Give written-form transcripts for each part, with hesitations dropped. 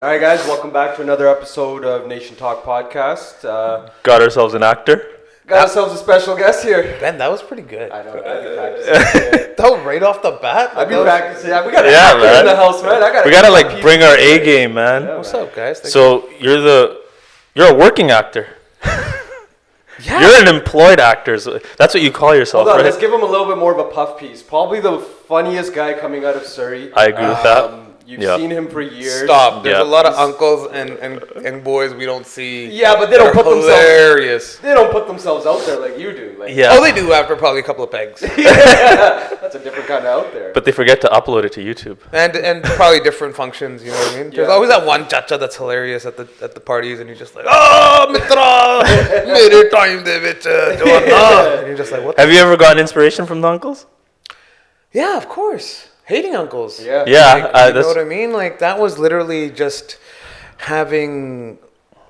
All right, guys, welcome back to another episode of NationTalk podcast. Got ourselves an actor. Got ourselves a special guest here. Ben, that was pretty good. I know, I've been practicing. That was right off the bat. I've been practicing. We got an Yeah, actor man. in the house, man. We gotta like bring our A game, man. Yeah, What's man. up, guys? Thank So you're a working actor. Yeah. You're an employed actor. So that's what you call yourself, Hold on, right? let's give him a little bit more of a puff piece. Probably the funniest guy coming out of Surrey. I agree with that. You've Yeah. seen him for years. Stop. There's Yeah. a lot of uncles and boys we don't see. Yeah, but they don't that are put themselves. hilarious. They don't put themselves out there like you do. Like, Yeah. Oh, they do after probably a couple of pegs. that's a different kind of out there. But they forget to upload it to YouTube. and probably different functions, you know what I mean? There's Yeah. always that one chacha that's hilarious at the parties, and you're just like, oh, mitra, mere time de vich, Joanna. And you're just like, what? Have you ever gotten inspiration from the uncles? Yeah, of course. Hating uncles. Yeah. Yeah, Like, you know that's what I mean? Like, that was literally just having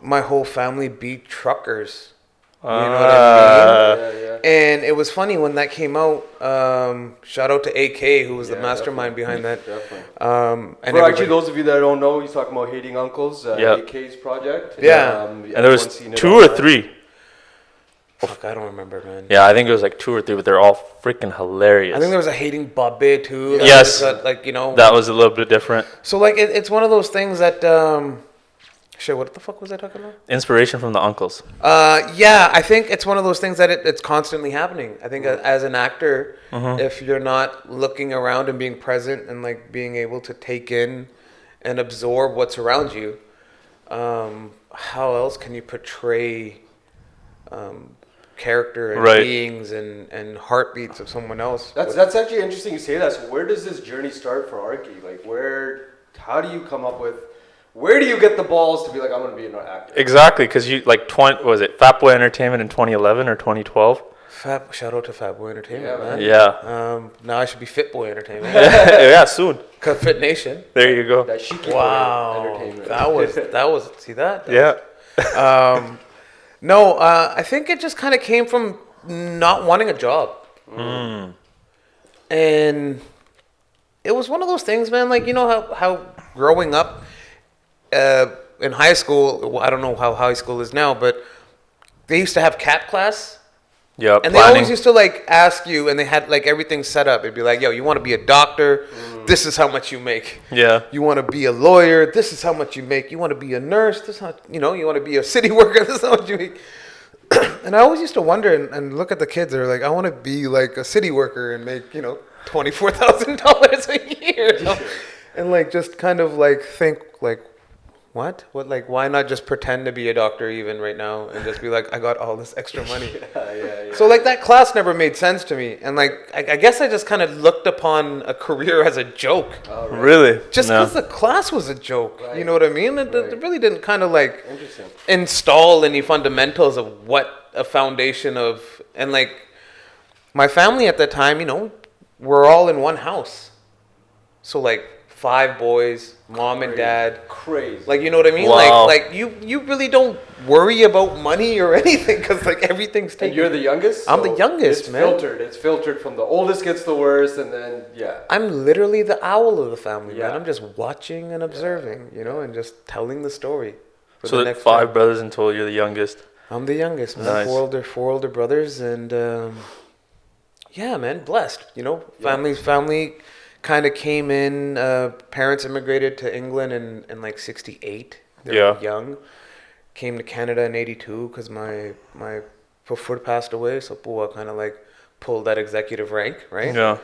my whole family be truckers. You know what I mean? Yeah. And it was funny when that came out. Shout out to AK, who was the Yeah, mastermind behind that. Definitely. And For actually, everybody- those of you that don't know, he's talking about Hating Uncles, Yeah. AK's project. Yeah. and there was everyone's seen it 2 or online. 3. Fuck, I don't remember, man. Yeah, I think it was like 2 or 3, but they're all freaking hilarious. I think there was a Hating Bobby too. Yes. Like, you know. That was a little bit different. So, like, it's one of those things that. Shit, what the fuck was I talking about? Inspiration from the uncles. Yeah, I think it's one of those things that it's constantly happening. I think as an actor, if you're not looking around and being present and like being able to take in and absorb what's around you, how else can you portray character and Right. beings and heartbeats of someone else? That's actually interesting you say that. So where does this journey start for Arkie? Like how do you come up with, where do you get the balls to be like, I'm going to be an actor? Exactly, because you like what was it Fat Boy Entertainment in 2011 or 2012? Shout out to Fat Boy Entertainment, Yeah, man. Yeah. Now I should be Fit Boy Entertainment. Yeah, soon. Fit Nation. There you go. That Shiki Wow, entertainment. that was see that? Yeah. No, I think it just kind of came from not wanting a job, and it was one of those things, man. Like, you know how growing up in high school, I don't know how high school is now, but they used to have CAP class. Yeah, And they planning. always used to like ask you, and they had like everything set up. It'd be like, yo, you want to be a doctor? This is how much you make. Yeah. You want to be a lawyer? This is how much you make. You want to be a nurse? This is how, you know, you want to be a city worker? This is how much you make. And I always used to wonder and look at the kids. They're like, I want to be like a city worker and make, you know, $24,000 a year. You know? And like just kind of like think like, what, like, why not just pretend to be a doctor even right now and just be like, I got all this extra money. Yeah. So like that class never made sense to me, and like I guess I just kind of looked upon a career as a joke, All right. Really? just No. because the class was a joke. Right. You know what I mean? It Right. really didn't kind of like Interesting. install any fundamentals of what a foundation of, and like my family at the time, you know, we're all in one house, so like 5 boys, mom and dad. Crazy. Like, you know what I mean? Wow. Like you really don't worry about money or anything because like everything's and taken. you're the youngest? I'm the youngest, it's man. Filtered. It's filtered from the oldest gets the worst, and then, yeah. I'm literally the owl of the family, Yeah. man. I'm just watching and observing, you know, and just telling the story. for So the that next 5 time. brothers in total, you're the youngest. I'm the youngest, man. Nice. Four older brothers, and yeah, man, blessed. You know, family kind of came in. Parents immigrated to England in like '68. They were Yeah. young. Came to Canada in '82 because my Pufur passed away, so Pua kind of like pulled that executive rank, right? Yeah.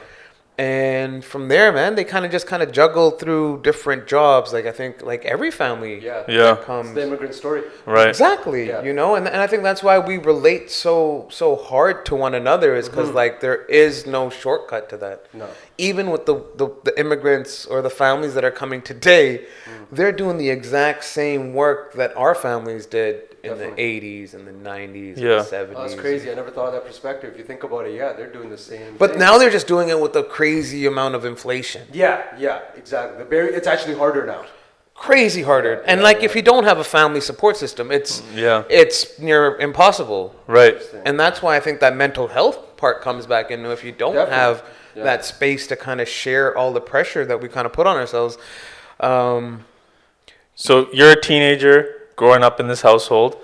And from there, man, they kind of juggled through different jobs. Like I think like every family Yeah. Yeah. that It's comes the immigrant story. Right. exactly, Yeah. you know, and I think that's why we relate so hard to one another is because like there is no shortcut to that. No. Even with the immigrants or the families that are coming today, they're doing the exact same work that our families did in Definitely. the 80s and the 90s Yeah. and the 70s. Oh, that's crazy. I never thought of that perspective. If you think about it, yeah, they're doing the same But thing. now they're just doing it with a crazy amount of inflation. Yeah, exactly. It's actually harder now. Crazy harder. And yeah, like yeah. if you don't have a family support system, it's it's near impossible. Right. And that's why I think that mental health part comes back in. If you don't Definitely. have Yeah. that space to kind of share all the pressure that we kind of put on ourselves, So you're a teenager growing up in this household.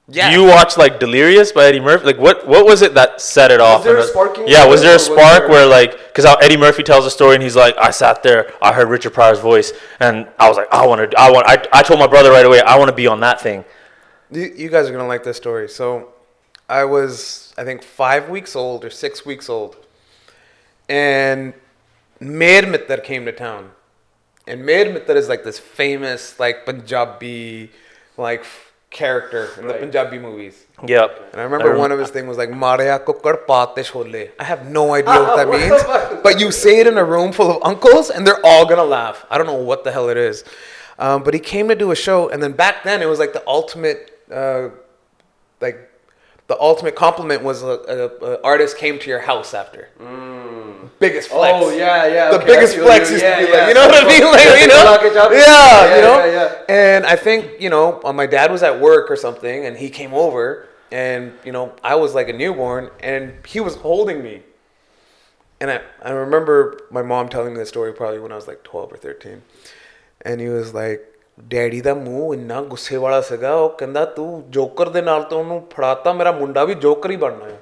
Yeah. Do you watch like Delirious by Eddie Murphy? Like what was it that set it off? there a sparking Yeah, was point, there or a was spark there- where like, because Eddie Murphy tells a story and he's like, I sat there, I heard Richard Pryor's voice, and I was like, I told my brother right away, I want to be on that thing. You guys are gonna like this story. So, I was, I think, 5 weeks old or 6 weeks old, and Mer Mitter came to town, and Mer Mitter is like this famous like Punjabi like character in the Right. Punjabi movies. Yep. And I remember one of his things was like "Marya kukkad paate chole." I have no idea what that means, but you say it in a room full of uncles, and they're all gonna laugh. I don't know what the hell it is, but he came to do a show, and then back then it was like the ultimate, like the ultimate compliment was a artist came to your house after. Biggest flex. Oh yeah. The okay, biggest I feel flex you. used Yeah, to be yeah. like, you know what I mean? Like, you know? Yeah, you know? yeah. And I think, you know, my dad was at work or something, and he came over, and, you know, I was like a newborn, and he was holding me. And I remember my mom telling me this story probably when I was like 12 or 13. And he was like, daddy ਦਾ ਮੂੰਹ ਇੰਨਾ ਗੁੱਸੇ ਵਾਲਾ ਸੀਗਾ ਉਹ ਕਹਿੰਦਾ ਤੂੰ Joker ਦੇ ਨਾਲ ਤਾਂ ਉਹਨੂੰ ਫੜਾਤਾ ਮੇਰਾ ਮੁੰਡਾ ਵੀ ਜੋਕਰ ਹੀ ਬਣਨਾ ਹੈ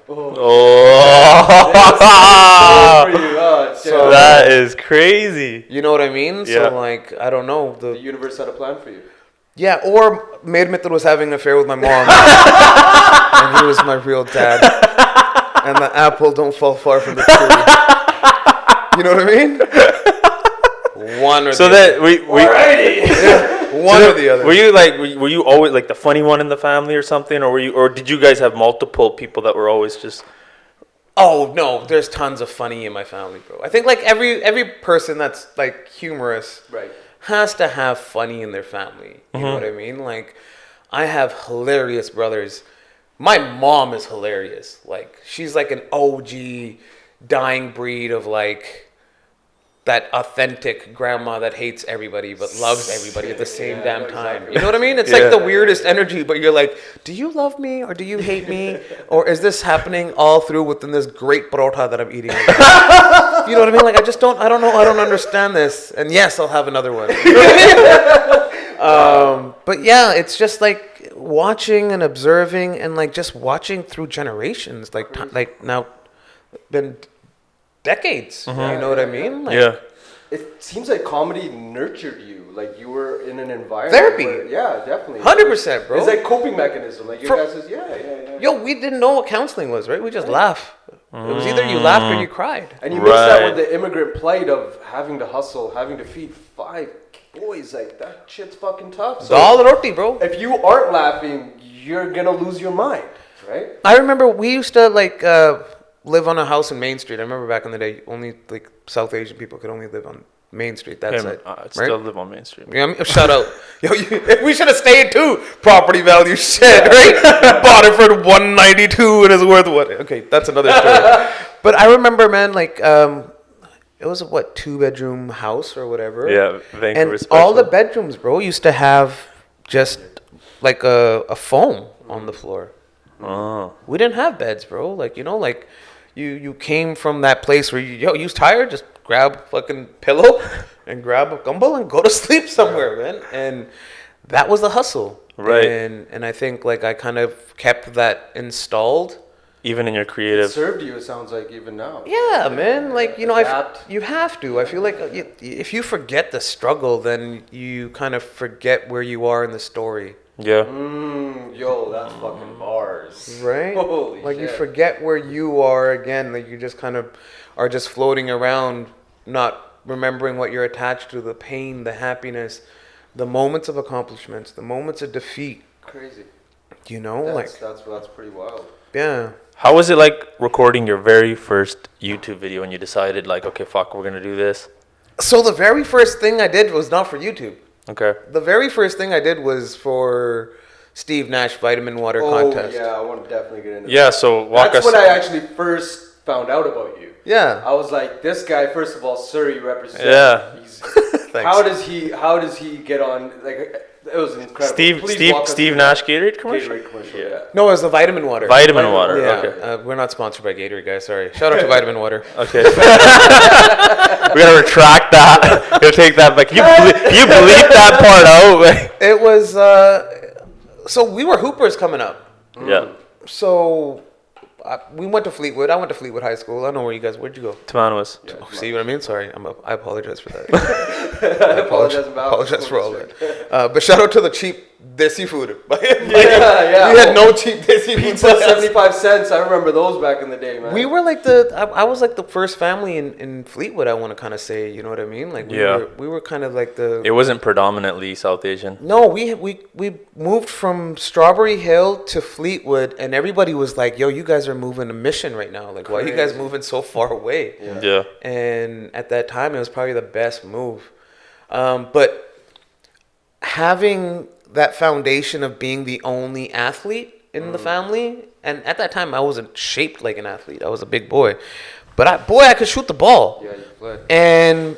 So that is crazy. You know what I mean? Yeah. So like I don't know The universe had a plan for you. yeah, or Mer Mitter was having an affair with my mom and he was my real dad and the apple don't fall far from the tree. You know what I mean? One or So the that we one or the other. were you always like the funny one in the family or something, or did you guys have multiple people that were always just? Oh no, there's tons of funny in my family, bro. I think like every person that's like humorous Right. has to have funny in their family. You know what I mean? Like I have hilarious brothers. My mom is hilarious. Like she's like an OG dying breed of like that authentic grandma that hates everybody but loves everybody at the same damn time. exactly. You know what I mean? It's like the weirdest energy, but you're like, do you love me or do you hate me? Or is this happening all through within this great parotha that I'm eating? You know what I mean? Like I don't know, I don't understand this. And yes, I'll have another one. But yeah, it's just like watching and observing and like just watching through generations, like now been decades. You know what I mean? Like, Yeah. It seems like comedy nurtured you. Like you were in an environment. Therapy. Yeah, definitely. 100%, bro. It's like coping mechanism. Like your guys is yeah. Yo, we didn't know what counseling was, right? We just laugh. It was either you laughed or you cried. And you mix that Right. with the immigrant plight of having to hustle, having to feed 5 boys. Like that shit's fucking tough. So Dal roti, bro. if you aren't laughing, you're gonna lose your mind, right? I remember we used to like live on a house in Main Street. I remember back in the day, only like South Asian people could only live on Main Street. That's it. I right? still live on Main Street. Yeah, I mean, shout out. Yo, we should have stayed too. Property value shit, right? Bought it for 192 and it's worth what? Okay, that's another story. But I remember, man, like it was a 2-bedroom house or whatever. Yeah, Vancouver and special. all the bedrooms, bro, used to have just like a foam on the floor. Oh. We didn't have beds, bro. Like, you know, like you came from that place where you was tired, just grab a fucking pillow and grab a gumball and go to sleep somewhere, man. And that was the hustle. Right. And I think like I kind of kept that installed. Even in your It creative. served you. It sounds like even now. Yeah, man. Like, you know, Adapt. you have to. I feel like if you forget the struggle, then you kind of forget where you are in the story. Yeah. Yo, that's fucking bars. Right? Holy like shit. you forget where you are again. Like you just kind of are just floating around, not remembering what you're attached to, the pain, the happiness, the moments of accomplishments, the moments of defeat. Crazy. You know, That's pretty wild. yeah. How was it like recording your very first YouTube video when you decided like, okay, fuck, we're gonna do this? So the very first thing I did was not for YouTube. Okay. The very first thing I did was for Steve Nash Vitamin Water Contest. Yeah, I want to definitely get into Yeah. that. So walk That's us. when I actually first found out about you. Yeah. I was like, this guy, first of all, Surrey represents. Yeah. He's Thanks. How does he get on? Like, it was incredible. Steve Nash Gatorade commercial. Gatorade commercial, yeah. No, it was the vitamin water. Vitamin water. Yeah, Okay. we're not sponsored by Gatorade, guys. Sorry. Shout out to Vitamin Water. Okay. We gotta retract that. You'll take that back. You bleep that part out. It was so we were hoopers coming up. Yeah. So we went to Fleetwood. I went to Fleetwood High School. I don't know where you guys. Where'd you go? Tomatoes. Yeah, See what I mean? Sorry, I apologize for that. I apologize for all that. But shout out to the cheap desi food. Yeah. We had no cheap desi food. Pizza 75 cents. I remember those back in the day, man. We were like I was like the first family in Fleetwood. I want to kind of say, you know what I mean? Like we were kind of like the. It wasn't predominantly South Asian. No, we moved from Strawberry Hill to Fleetwood, and everybody was like, "Yo, you guys are moving a mission right now. Like, why are you guys moving so far away?" Yeah. And at that time, it was probably the best move. But having that foundation of being the only athlete in the family, and at that time, I wasn't shaped like an athlete. I was a big boy, but I could shoot the ball. Yeah, you played. And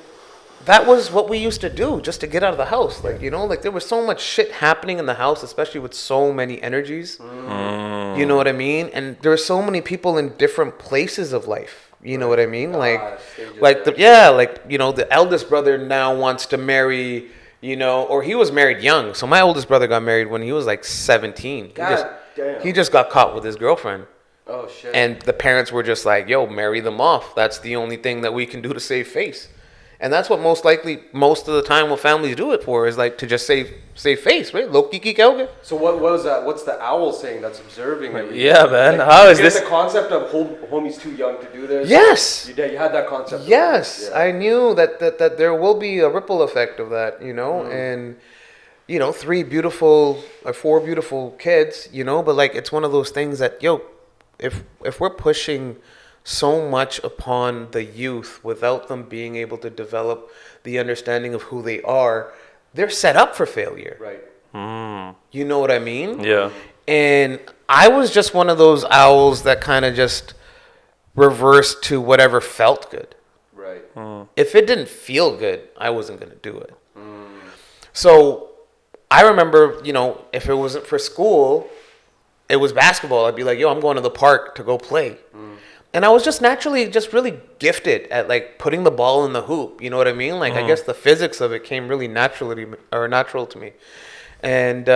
that was what we used to do just to get out of the house. Like, you know, like there was so much shit happening in the house, especially with so many energies. You know what I mean? And there were so many people in different places of life. You know what I mean? Like you know, the eldest brother now wants to marry, you know, or he was married young. So my oldest brother got married when he was like 17. He just got caught with his girlfriend. Oh, shit. And the parents were just like, yo, marry them off. That's the only thing that we can do to save face. And that's what most of the time what families do it for is like to just save face, right? So what was that? What's the owl saying that's observing everything? Yeah, man. Like, How is you get this? the concept of homie's too young to do this? Yes. You had that concept. Yes. Yeah. I knew that there will be a ripple effect of that, you know, and you know, 4 beautiful kids, you know, but like it's one of those things that, yo, if we're pushing so much upon the youth without them being able to develop the understanding of who they are, they're set up for failure. Right. You know what I mean? Yeah. And I was just one of those owls that kind of just reversed to whatever felt good. Right. If it didn't feel good, I wasn't going to do it. So I remember, you know, if it wasn't for school, it was basketball. I'd be like, yo, I'm going to the park to go play. And I was just naturally just really gifted at like putting the ball in the hoop. You know what I mean? Like I guess the physics of it came really natural to me. And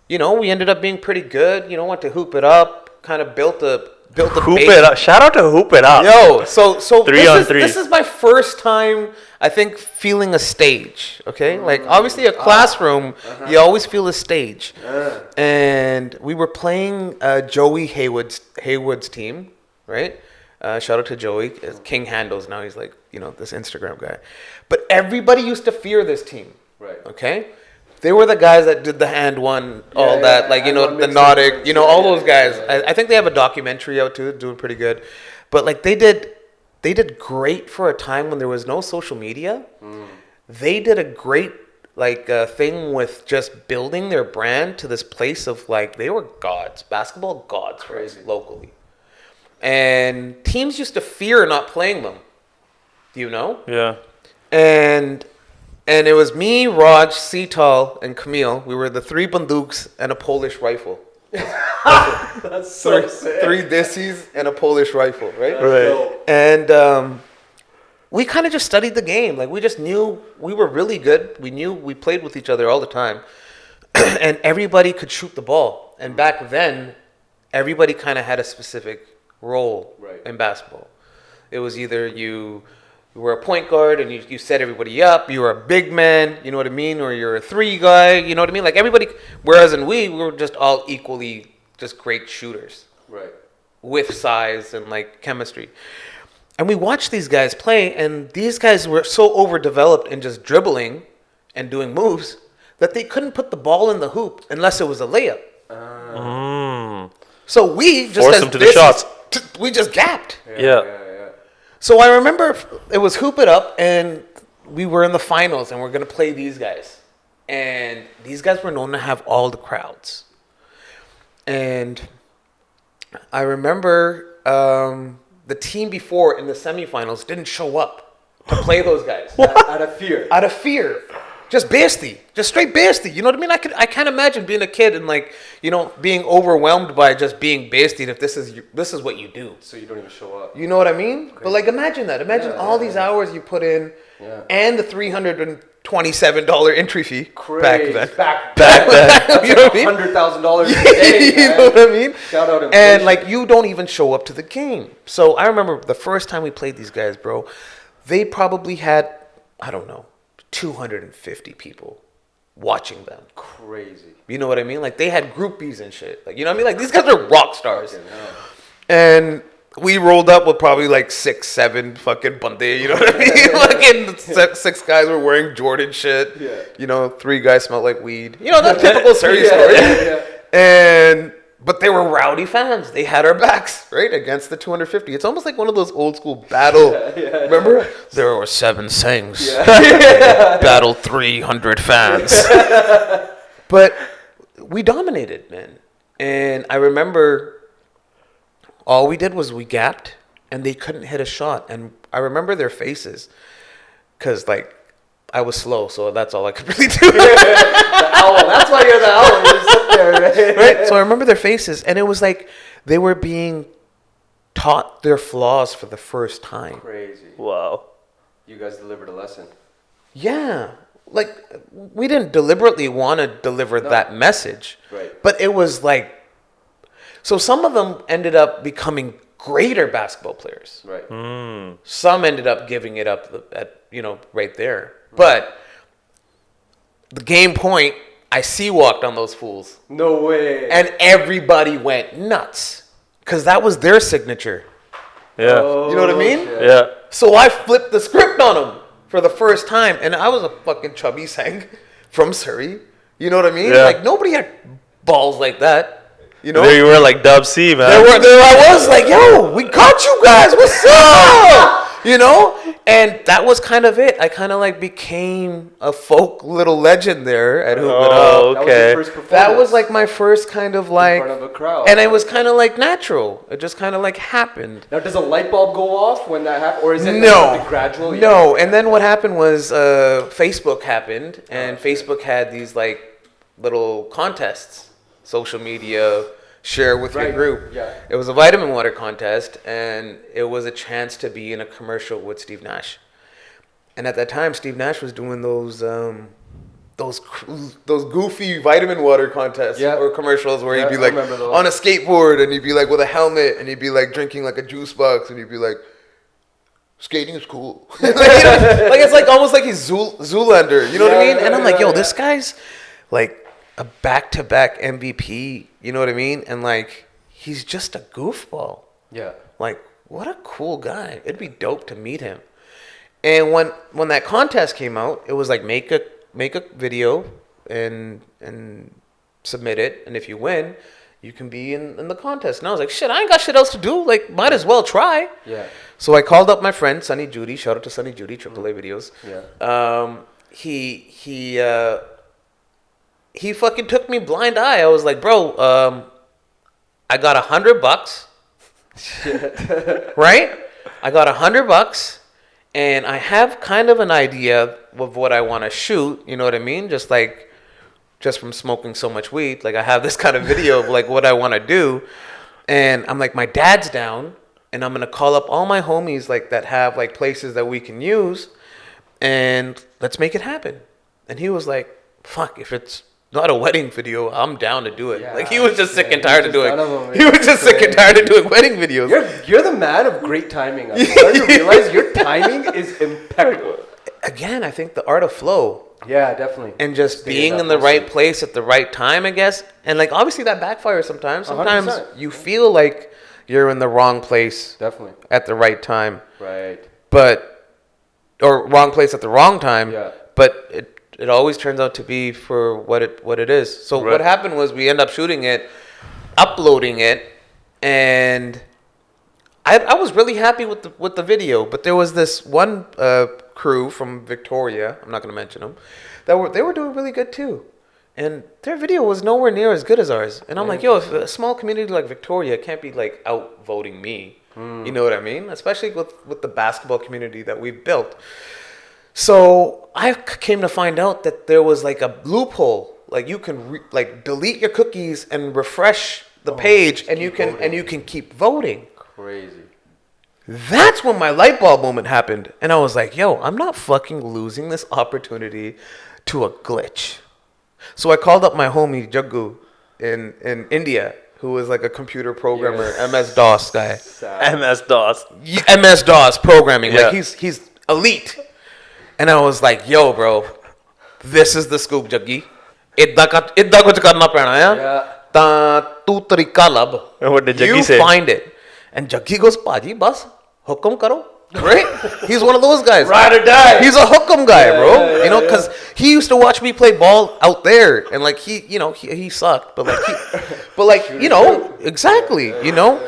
you know, we ended up being pretty good. You know, went to hoop it up, kind of built a Hoop base. it up. Shout out to Hoop It Up. Yo, so 3 on 3. This is my first time, I think, feeling a stage. Okay, like obviously a classroom, you always feel a stage. And we were playing Joey Haywood's team, right? Shout out to Joey, King handles now. He's like, you know, this Instagram guy. But everybody used to fear this team. Right. Okay. They were the guys that did the hand one, that, like, you know, the Nautic, you know, all those guys. I think they have a documentary out too, doing pretty good. But like they did great for a time when there was no social media. They did a great thing with just building their brand to this place of like they were gods, basketball gods for us locally. And teams used to fear not playing them. Do you know? Yeah. And it was me, Raj, Seetal, and Camille. We were the 3 banduks and a Polish rifle. That's so sick. 3 dissies and a Polish rifle, right? Right. And we kind of just studied the game. Like we just knew we were really good. We knew we played with each other all the time. And everybody could shoot the ball. And back then, everybody kind of had a specific role in basketball. It was either you were a point guard and you set everybody up. You were a big man, you know what I mean? Or you're a 3 guy, you know what I mean? Like everybody, whereas we were just all equally just great shooters. Right. With size and like chemistry. And we watched these guys play, and these guys were so overdeveloped in just dribbling and doing moves that they couldn't put the ball in the hoop unless it was a layup. So we just forced them to the shots. We just gapped. Yeah. So I remember it was Hoop It Up, and we were in the finals, and we're going to play these guys. And these guys were known to have all the crowds. And I remember the team before in the semifinals didn't show up. to play those guys. Out of fear. Out of fear. Just basty. Just straight basty. You know what I mean? I can't imagine being a kid and like, you know, being overwhelmed by just being basty if this is what you do. So you don't even show up. You know what I mean? Crazy. But like imagine that. Imagine all these hours you put in and the $327 entry fee back then. Back then. You know what I mean? $100,000 a day. You know what I mean? Shout out inflation. And like you don't even show up to the game. So I remember the first time we played these guys, bro, they probably had, I don't know, 250 people watching them. Crazy. You know what I mean? Like they had groupies and shit. Like, you know what I mean? Like these guys are rock stars. And we rolled up with probably like 6, 7 fucking bande, you know what I mean? Fucking 6 guys were wearing Jordan shit. Yeah. You know, 3 guys smelled like weed. You know, that typical Surrey story. But they were rowdy fans. They had our backs, right? Against the 250. It's almost like one of those old school battle. Remember? There were 7 Sings. Battle 300 fans. But we dominated, man. And I remember all we did was we gapped and they couldn't hit a shot. And I remember their faces because, like, I was slow, so that's all I could really do. The owl. That's why you're the owl. You sit there, right? So I remember their faces, and it was like they were being taught their flaws for the first time. Crazy. Wow. You guys delivered a lesson. Yeah. Like, we didn't deliberately want to deliver that message. Right. But it was like, so some of them ended up becoming greater basketball players. Right. Some ended up giving it up at, you know, right there. But the game point, I sea-walked on those fools. No way. And everybody went nuts. Because that was their signature. Yeah. You know what I mean? Shit. Yeah. So I flipped the script on them for the first time. And I was a fucking chubby sang from Surrey. You know what I mean? Yeah. Like, nobody had balls like that. You know? There you were like Dub C, man. There I was like, yo, we got you guys. What's up? You know? And that was kind of it. I kind of like became a folk little legend there at Hoop It Up. Oh, okay. That was your first performance. That was like my first kind of like, in front of a crowd. and it was kind of like natural. It just kind of like happened. Now, does a light bulb go off when that happens, or is it No, like gradual? no. And then what happened was Facebook happened, and Facebook had these like little contests, social media, share with your group. Yeah. It was a vitamin water contest, and it was a chance to be in a commercial with Steve Nash. And at that time, Steve Nash was doing those goofy vitamin water contests or commercials where he'd be like on a skateboard, and he'd be like with a helmet, and he'd be like drinking like a juice box, and he'd be like, skating is cool. Like, you know, like it's like almost like he's Zoolander, you know what I mean? And I'm like, yo, this guy's like a back-to-back MVP, you know what I mean? And like, he's just a goofball. Yeah. Like, what a cool guy. It'd be dope to meet him. And when that contest came out, it was like make a video and submit it, and if you win, you can be in the contest. And I was like, shit, I ain't got shit else to do. Like, might as well try. Yeah. So I called up my friend Sunny Judy. Shout out to Sunny Judy, AAA videos. Yeah. He fucking took me blind eye. I was like, bro, I got $100. Shit. Right? I got $100, and I have kind of an idea of what I want to shoot. You know what I mean? Just from smoking so much weed. Like, I have this kind of video of like what I want to do. And I'm like, my dad's down, and I'm going to call up all my homies like that have like places that we can use, and let's make it happen. And he was like, fuck, if it's not a wedding video, I'm down to do it. Like, he was just sick and tired of doing it. He was just sick and tired of doing wedding videos. You're the man of great timing. I'm starting to realize your timing is impeccable. Again, I think the art of flow. Yeah, definitely. And just being in the right place at the right time, I guess. And like, obviously that backfires sometimes. Sometimes 100%. you feel like you're in the wrong place at the right time. Right. Or wrong place at the wrong time. Yeah. But it always turns out to be for what it is. So what happened was we end up shooting it, uploading it, and I was really happy with the video. But there was this one crew from Victoria, I'm not going to mention them, they were doing really good too. And their video was nowhere near as good as ours. And I'm like, yo, if a small community like Victoria can't be like outvoting me, You know what I mean? Especially with the basketball community that we've built. So I came to find out that there was like a loophole. Like you can delete your cookies and refresh the page, and you can keep voting. Crazy. That's when my light bulb moment happened, and I was like, "Yo, I'm not fucking losing this opportunity to a glitch." So I called up my homie Jaggu in India, who was like a computer programmer, MS-DOS guy. MS-DOS. MS-DOS programming, Yeah. like he's elite. And I was like, "Yo, bro, this is the scoop, Jaggi. Idda kuch karna pena hai. Yeah. Ta tu tarika lab. And what did Jaggi You say? find it." And Jaggi goes, "Paji, bas, hukum karo." Right? He's one of those guys. Ride or die. He's a hukum guy, bro. yeah, You know, because he used to watch me play ball out there, and like he sucked, but like you know, exactly, you know.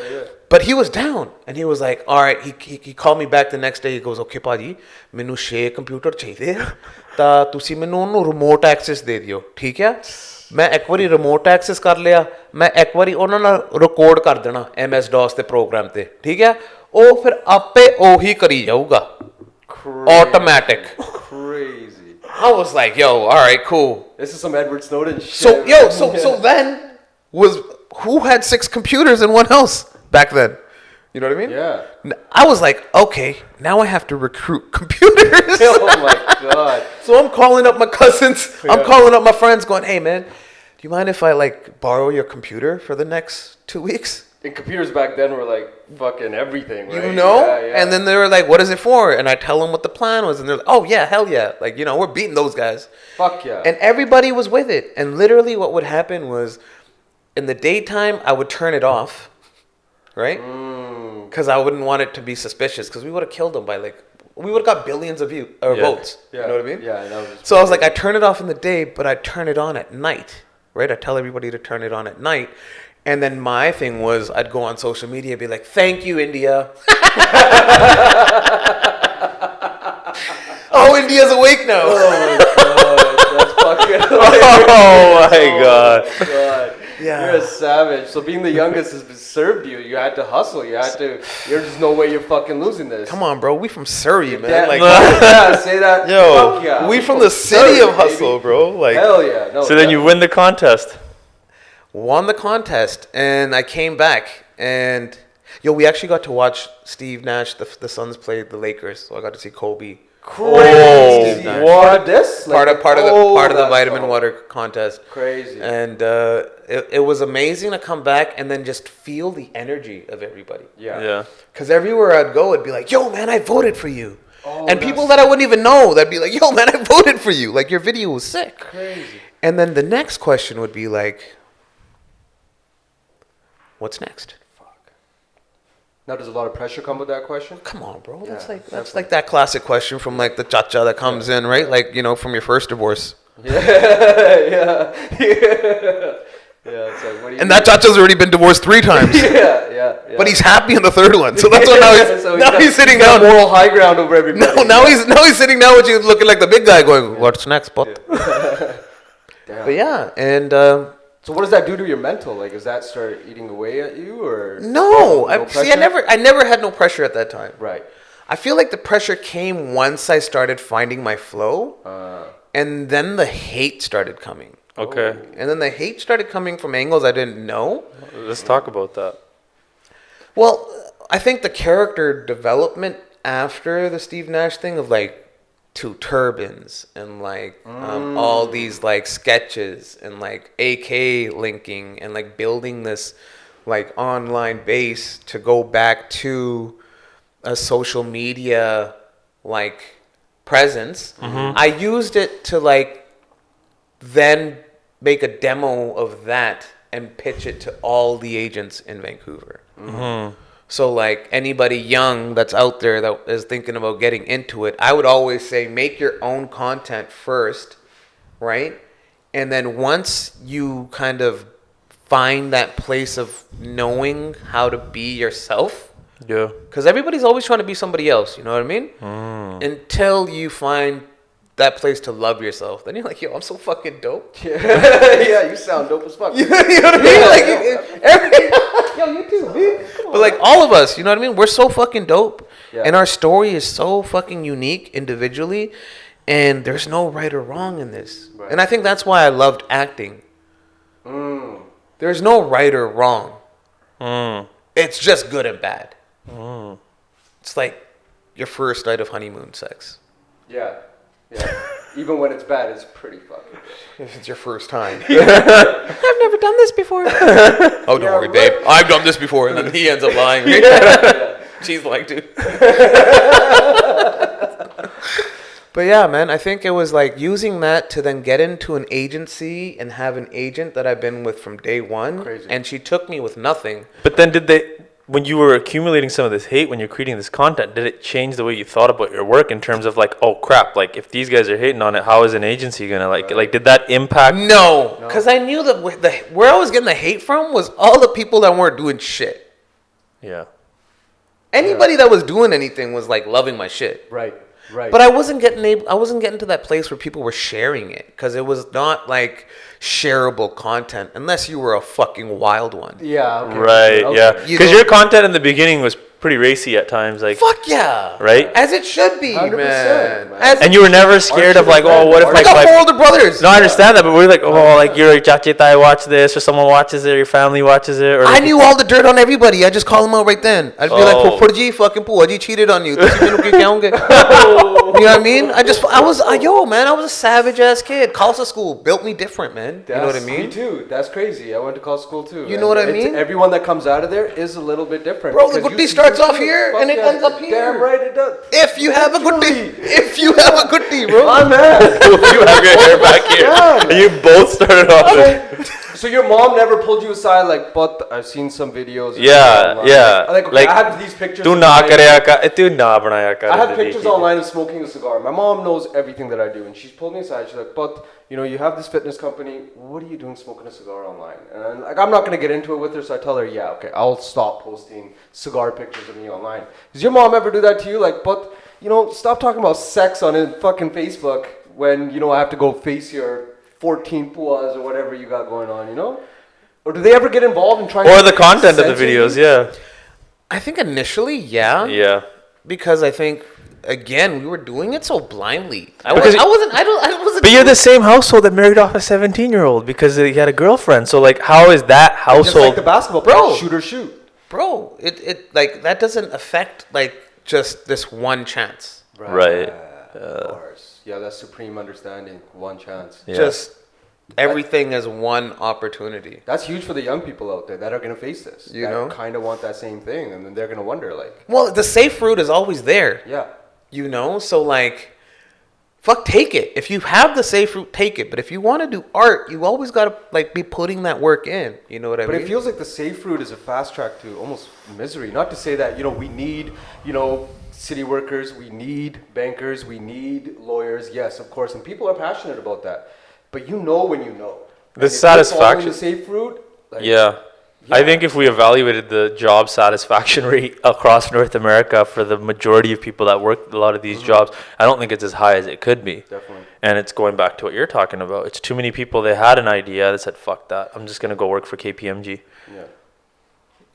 But he was down, and he was like, all right. He called me back the next day. He goes, okay, Paji, मैनू 6 computer चाहिए, ता तुसी मैनू उन्हों remote access दे दियो, ठीक है? मैं एक बारी remote access कर लिया, मैं एक बारी उन्हों ना record कर देना MS-DOS ते program ते, ठीक है? ओ फिर आपे ओही करी जाऊगा, automatic. Crazy. I was like, yo, all right, cool. This is some Edward Snowden shit. So yo, so then was who had 6 computers in one house back then? You know what I mean? Yeah. I was like, okay, now I have to recruit computers. Oh my god. So I'm calling up my cousins. I'm calling up my friends, going, hey man, do you mind if I like borrow your computer for the next 2 weeks? And computers back then were like fucking everything, right? You know? Yeah. And then they were like, what is it for? And I tell them what the plan was. And they're like, oh yeah, hell yeah. Like, you know, we're beating those guys. Fuck yeah. And everybody was with it. And literally what would happen was in the daytime, I would turn it off. Right? Because I wouldn't want it to be suspicious. Because we would have killed them by like, we would have got billions of votes. Yeah. You know what I mean? Yeah. That was So I was like, I turn it off in the day, but I turn it on at night. Right? I tell everybody to turn it on at night. And then my thing was, I'd go on social media and be like, thank you, India. Oh, India's awake now. Oh my god, that's fucking Oh my god. Oh my god. Yeah. You're a savage. So being the youngest has served you. You had to hustle. There's just no way you're fucking losing this. Come on, bro. We from Surrey, man. Yeah, Like, yeah, say that. yo, Fuck yeah. we from the city Surrey, of hustle, baby. bro. Like, Hell yeah. No, So then you win the contest. won the contest, and I came back, and yo, we actually got to watch Steve Nash, the Suns play the Lakers, so I got to see Kobe. Crazy. Steve Nash. What? This? Part of the that's vitamin all. water contest. Crazy. And it was amazing to come back and then just feel the energy of everybody. Yeah. Because everywhere I'd go, it'd be like, yo, man, I voted for you. Oh, And people that I wouldn't even know, that'd be like, yo, man, I voted for you. Like, your video was sick. Crazy. And then the next question would be like, what's next? Now, does a lot of pressure come with that question? Come on, bro. Yeah, That's definitely. like that classic question from like the cha-cha that comes in, right? Like, you know, from your first divorce. Yeah. It's like, what do you And that cha-cha's already been divorced 3 times. yeah. But he's happy in the 3rd one. So that's what now he's sitting got down. moral high ground over everybody. No, now he's sitting down with you looking like the big guy going, what's next, bud? Damn. But yeah, and So what does that do to your mental? Like, does that start eating away at you, or no, I pressure? never had no pressure at that time. Right. I feel like the pressure came once I started finding my flow, and then the hate started coming. Okay. And then the hate started coming from angles I didn't know. Let's talk about that. Well, I think the character development after the Steve Nash thing of like 2 turbans and like all these like sketches and like AK linking and like building this like online base to go back to a social media like presence. I used it to like then make a demo of that and pitch it to all the agents in Vancouver. So like anybody young that's out there that is thinking about getting into it, I would always say make your own content first, right? And then once you kind of find that place of knowing how to be yourself, Yeah. because everybody's always trying to be somebody else, you know what I mean? Until you find that place to love yourself, then you're like, yo, I'm so fucking dope. Yeah, you sound dope as fuck. You know what I mean? Like, Yo, you too, dude. But like all of us, you know what I mean? We're so fucking dope. Yeah. And our story is so fucking unique individually. And there's no right or wrong in this. Right. And I think that's why I loved acting. There's no right or wrong. It's just good and bad. It's like your first night of honeymoon sex. Yeah. Even when it's bad, it's pretty fucking good. If it's your first time. I've never done this before. Oh, don't worry, babe. right. I've done this before. And then he ends up lying. Yeah. She's like, dude. But yeah, man, I think it was like using that to then get into an agency and have an agent that I've been with from day one. Crazy. And she took me with nothing. But then when you were accumulating some of this hate, when you're creating this content, did it change the way you thought about your work in terms of like, oh crap, like if these guys are hating on it, how is an agency gonna like did that impact? No, because I knew that where I was getting the hate from was all the people that weren't doing shit. Yeah. Anybody that was doing anything was like loving my shit. Right. But I wasn't getting to that place where people were sharing it because it was not like shareable content unless you were a fucking wild one. Yeah. Okay. Right. Okay. Yeah. You Because know- your content in the beginning was pretty racy at times, like. Fuck yeah. Right? As it should be, 100%, man. man. And you were never scared of like, oh, what if I like got my 4 older brothers. No, I understand that, but we're like, oh, like you're like Chachitai watch this, or someone watches it, or your family watches it, or I like, knew all the dirt on everybody. I just call them out right then. I'd be like, Oh. "Purji fucking Pooji cheated on you." You know what I mean? I was a savage ass kid. Khalsa school built me different, man. You know what I mean? Me too. That's crazy. I went to college school too. You know what I mean? Everyone that comes out of there is a little bit different. Bro, the because goodie you starts see off people- here fuck and it yeah. ends up here. Damn right it does. If you have a Literally. goodie, bro. My man. you have your hair back here, Yeah, and you both started off. with- So your mom never pulled you aside like, but I've seen some videos. Yeah, online. yeah. Like, okay, Like, I have these pictures. Tu na online. karya ka, tu na banaya ka. I have pictures online of smoking a cigar. My mom knows everything that I do, and she's pulled me aside. She's like, "But you have this fitness company. What are you doing smoking a cigar online?" And I'm not gonna get into it with her, so I tell her, "Yeah, okay, I'll stop posting cigar pictures of me online." Does your mom ever do that to you? Like, but stop talking about sex on fucking Facebook when I have to go face your 14 puas or whatever you got going on, Or do they ever get involved in trying? Or to the content of the censor videos, you? yeah. I think initially, yeah. Yeah. Because I think again, we were doing it so blindly. I Because wasn't. But you're the same household that married off a 17-year-old because he had a girlfriend. So like, how is that Just household? like the basketball Bro. player, shoot or shoot. Bro, it like that doesn't affect like just this one chance. Right. Of course. Yeah, that's supreme understanding. One chance. Yeah. Just everything as one opportunity. That's huge for the young people out there that are going to face this. You know? kind of want that same thing, and then they're going to wonder, like, Well, the safe route is always there. yeah, So like, fuck, take it. If you have the safe route, take it. But if you want to do art, you always got to like be putting that work in. You know what I but mean? it feels like the safe route is a fast track to almost misery. Not to say that we need city workers, we need bankers, we need lawyers. Yes, of course, and people are passionate about that. But when you know. The And if you're following satisfaction. the safe route. Like, Yeah. I think if we evaluated the job satisfaction rate across North America for the majority of people that work a lot of these jobs, I don't think it's as high as it could be. Definitely. And it's going back to what you're talking about. It's too many people, they had an idea that said, fuck that. I'm just going to go work for KPMG. Yeah.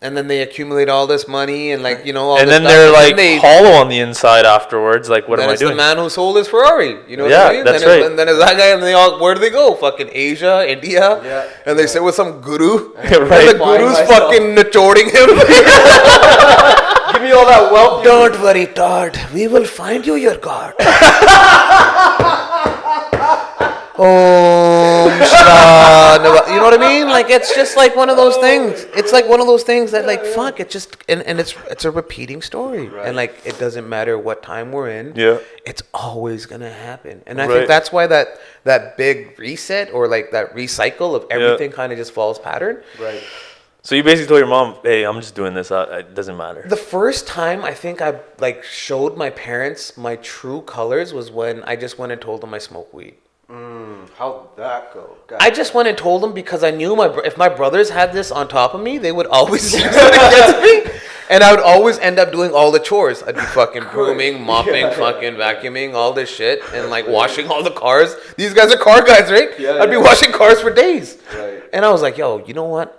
And then they accumulate all this money and like all And this then stuff, they're and like then they, hollow on the inside afterwards. Like, what then am I it's doing? the man who sold his Ferrari. You know what Yeah, I mean? that's then right. And then it's that guy, and where do they go? Fucking Asia, India. Yeah. And they sit with some guru. Right. And the Find guru's myself. fucking nichoring him. Give me all that wealth. Don't worry, Todd. We will find you your God. You know what I mean? Like, it's just like one of those things. It's like one of those things that like, fuck, it's just, and it's a repeating story. Right. And like, it doesn't matter what time we're in. Yeah. It's always going to happen. And I Right. think that's why that big reset or like that recycle of everything kind of just falls pattern. Right. So you basically told your mom, hey, I'm just doing this. It doesn't matter. The first time I think I like showed my parents my true colors was when I just went and told them I smoke weed. How'd that go? God. I just went and told them because I knew if my brothers had this on top of me, they would always use it against me. And I would always end up doing all the chores. I'd be fucking brooming, mopping, fucking vacuuming, all this shit, and like washing all the cars. These guys are car guys, right? Yeah, I'd be yeah. washing cars for days. Right. And I was like, yo, you know what?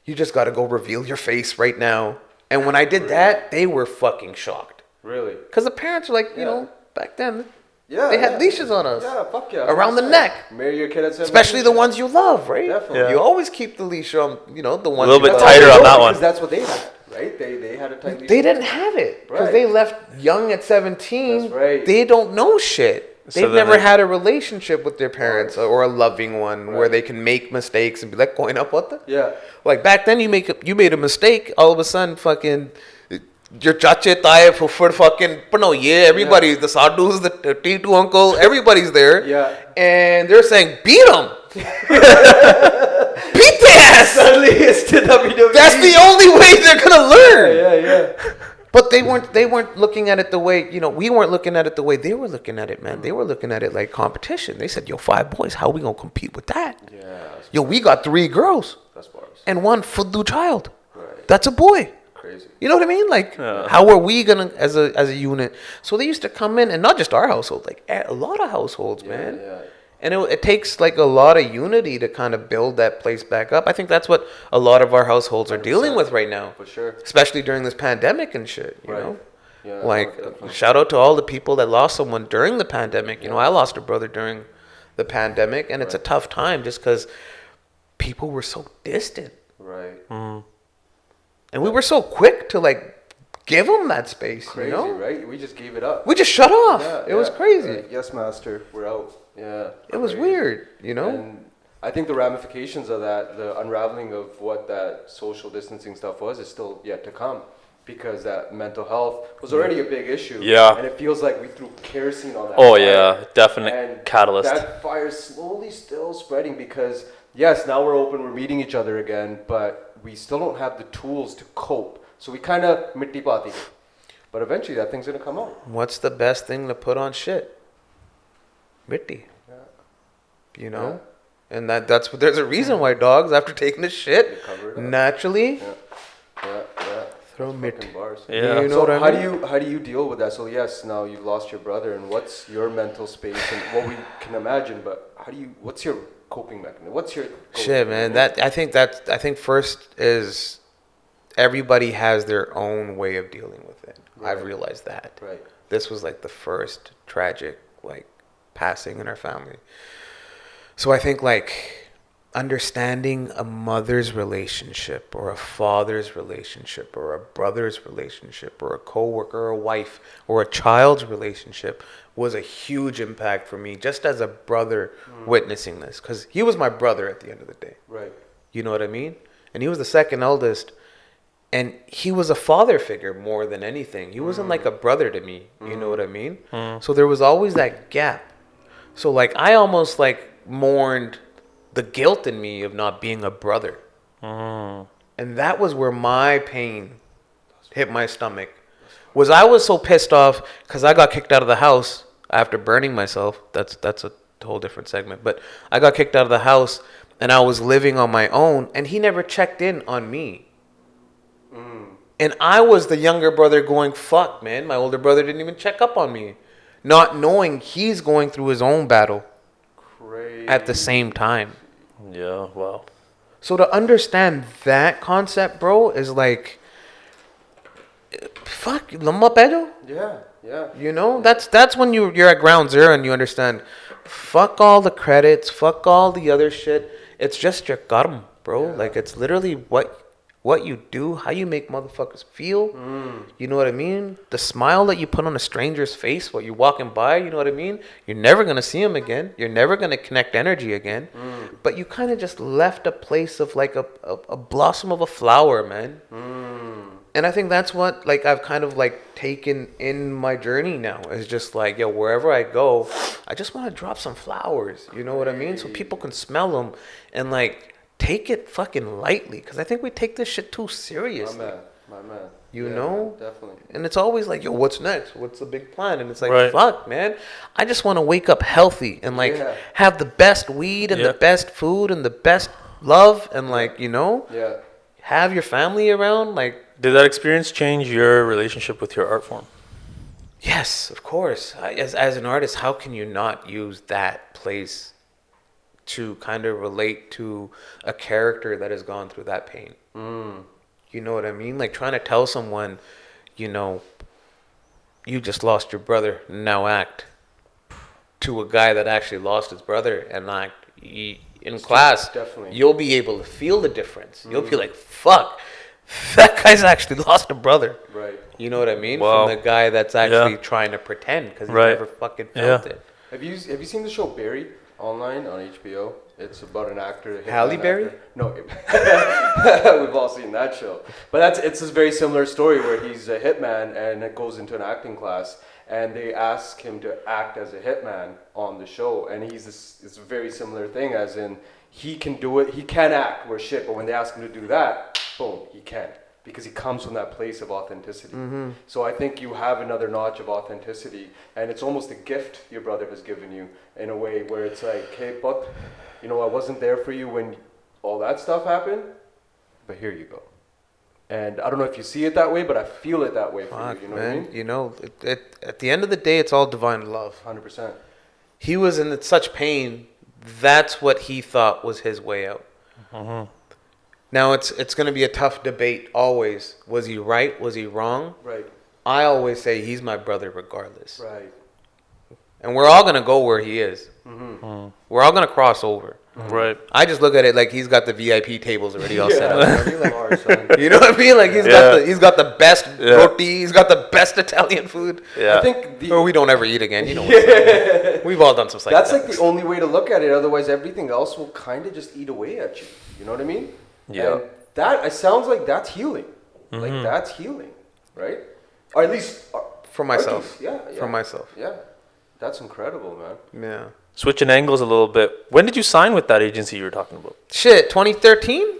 You just got to go reveal your face right now. And when I did that, they were fucking shocked. Really? Because the parents were like, you know, back then, Yeah, they had leashes on us. Yeah, fuck yeah. Around the 100%. neck. Marry your kid at 17. Especially the ones you love, right? Definitely. Yeah. You always keep the leash on, you know, the ones A little you bit love. tighter on that one. Because that's what they had, right? They had a tight leash. They didn't have it. Because Right. they left young at 17. That's right. They don't know shit. So They've then never they- had a relationship with their parents or a loving one where Right. they can make mistakes and be like, going up, what the? Yeah. Like back then, you made a mistake. All of a sudden, fucking your chache tae for fucking no yeah. Everybody, the sadhus, the T2 uncle, everybody's there. Yeah. And they're saying, beat them. Beat their ass. Suddenly it's to WWE. That's the only way they're gonna learn. Yeah. But they weren't looking at it the way, you know, we weren't looking at it the way they were looking at it, man. They were looking at it like competition. They said, yo, 5 boys, how we gonna compete with that? Yeah. Yo, we got 3 girls That's bars. and 1 fudu child. Right. That's a boy. Crazy. You know what I mean? Like, how are we gonna as a unit? So they used to come in, and not just our household, like a lot of households, man. Yeah. And it takes like a lot of unity to kind of build that place back up. I think that's what a lot of our households are dealing with right now, For sure. especially during this pandemic and shit. You Right. know, Yeah. like definitely. shout out to all the people that lost someone during the pandemic. You know, I lost a brother during the pandemic, and it's a tough time just because people were so distant, Right. and we were so quick to like give them that space. Crazy, you know, right? We just gave it up. we just shut off. Yeah, It was yeah. crazy. Like, yes, master, we're out. Yeah. It was Crazy. weird. You know. And I think the ramifications of that, the unraveling of what that social distancing stuff was, is still yet to come. Because that mental health was already a big issue. Yeah. And it feels like we threw kerosene on that Oh fire. yeah, definite And catalyst. that fire is slowly still spreading because, yes, now we're open, we're meeting each other again, but we still don't have the tools to cope. So we kind of mitti pati. But eventually that thing's going to come out. What's the best thing to put on shit? Mitti. Yeah. You know? And that's what there's a reason why dogs, after taking a shit, They cover it up. naturally Yeah. throw Fucking mitti. bars. Yeah. You know So what I how mean? how do you deal with that? So yes, now you've lost your brother, and what's your mental space and what we can imagine, but what's your coping mechanism? What's your Shit, man. I think first is everybody has their own way of dealing with it. I've Right. realized that. Right. This was like the first tragic like passing in our family. So I think like understanding a mother's relationship or a father's relationship or a brother's relationship or a coworker or a wife or a child's relationship was a huge impact for me just as a brother witnessing this, because he was my brother at the end of the day. Right. You know what I mean? And he was the second eldest, and he was a father figure more than anything. He wasn't like a brother to me. You know what I mean? So there was always that gap. So like I almost like mourned the guilt in me of not being a brother. And that was where my pain hit my stomach. I was so pissed off because I got kicked out of the house after burning myself. That's a whole different segment. But I got kicked out of the house and I was living on my own, and he never checked in on me. And I was the younger brother going, fuck, man. My older brother didn't even check up on me, not knowing he's going through his own battle Crazy. at the same time. Yeah, wow. So to understand that concept, bro, is like, fuck, lama pedo. Yeah. You know, that's when you're at ground zero and you understand, fuck all the credits, fuck all the other shit. It's just your karma, bro. Yeah. Like it's literally what you do, how you make motherfuckers feel. You know what I mean? The smile that you put on a stranger's face while you're walking by, you know what I mean? You're never going to see him again. You're never going to connect energy again. But you kind of just left a place of like a blossom of a flower, man. And I think that's what like I've kind of like taken in my journey now. Is just like, yo, wherever I go, I just want to drop some flowers. You know what I mean? So people can smell them and like take it fucking lightly, because I think we take this shit too seriously. My man. You Yeah, know? Definitely. And it's always like, yo, what's next? What's the big plan? And it's like, Right. fuck, man. I just want to wake up healthy and like Yeah. have the best weed and Yeah. the best food and the best love and like, you know, Yeah. have your family around. Like, Did that experience change your relationship with your art form? yes, of course. As an artist, how can you not use that place to kind of relate to a character that has gone through that pain. You know what I mean? Like trying to tell someone, you know, you just lost your brother, now act. To a guy that actually lost his brother and act. In class, definitely. You'll be able to feel the difference. You'll be like, fuck, that guy's actually lost a brother. Right. You know what I mean? Wow. From the guy that's actually trying to pretend because he never fucking felt it. Have you seen the show Barry online on HBO? It's about an actor. a Halle hitman Berry? actor. No, we've all seen that show. But it's a very similar story where he's a hitman and it goes into an acting class. And they ask him to act as a hitman on the show, and it's a very similar thing, as in he can do it, he can act, we're shit, but when they ask him to do that, boom, he can, because he comes from that place of authenticity. So I think you have another notch of authenticity, and it's almost a gift your brother has given you in a way where it's like, hey, but you know, I wasn't there for you when all that stuff happened, but here you go. And I don't know if you see it that way, but I feel it that way for you. You know what I mean? You know, at the end of the day, it's all divine love. 100%. He was in such pain. That's what he thought was his way out. Now, it's going to be a tough debate always. Was he right? Was he wrong? Right. I always say he's my brother regardless. Right. And we're all going to go where he is. We're all going to cross over. Right. I just look at it like he's got the VIP tables already all set up. You are, son. You know what I mean? Like he's got the best roti, he's got the best Italian food. Yeah. I think Or we don't ever eat again. You know, we've all done some psych. that's like the only way to look at it. Otherwise, everything else will kind of just eat away at you. You know what I mean? Yeah. And that, it sounds like that's healing. Like that's healing, right? Or at least for myself. Yeah. For myself. Yeah. That's incredible, man. Yeah. Switching angles a little bit. When did you sign with that agency you were talking about? Shit, 2013?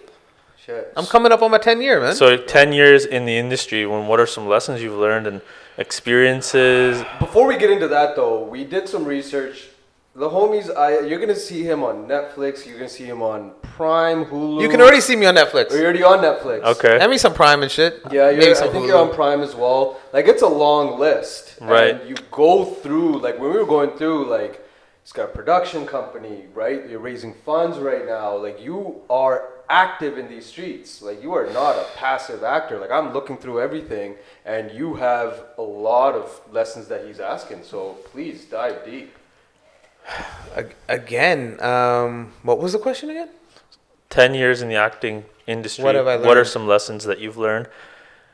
Shit. I'm coming up on my 10 year, man. So 10 years in the industry. What are some lessons you've learned and experiences? Before we get into that, though, we did some research. The homies, you're gonna see him on Netflix. You're gonna see him on Prime, Hulu. You can already see me on Netflix. Or you're already on Netflix. Okay. Hand me some Prime and shit. Yeah, Maybe I some think Hulu. you're on Prime as well. Like, it's a long list. Right. And you go through, like, when we were going through, like, it's got a production company, right? You're raising funds right now. Like, you are active in these streets. Like, you are not a passive actor. Like, I'm looking through everything, and you have a lot of lessons that he's asking. So please dive deep. Again, what was the question again? 10 years in the acting industry. What have I What are learned? some lessons that you've learned?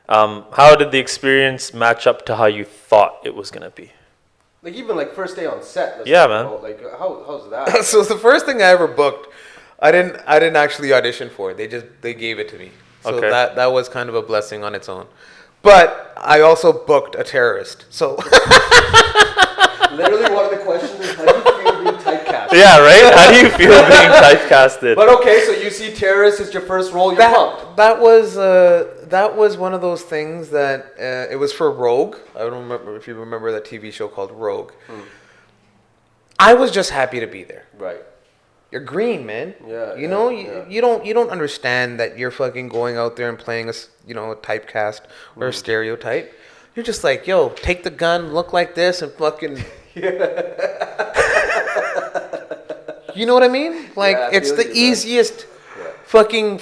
How did the experience match up to how you thought it was going to be? Like, even like first day on set. Let's Yeah, talk man. about, like, how's that? So the first thing I ever booked, I didn't actually audition for it. They gave it to me. So Okay. that was kind of a blessing on its own. But I also booked a terrorist. So Literally, one of the questions is, how do you feel being typecast? Yeah, right? How do you feel being typecasted? But okay, so you see terrorist is your first role. You're pumped. that was one of those things that it was for Rogue. I don't remember if you remember that TV show called Rogue. I was just happy to be there. Right. You're green, man. Yeah, You know, yeah. you don't understand that you're fucking going out there and playing a typecast or a stereotype. You're just like, yo, take the gun, look like this, and fucking. You know what I mean? Like, Yeah, I it's feel the you, man. easiest Yeah. fucking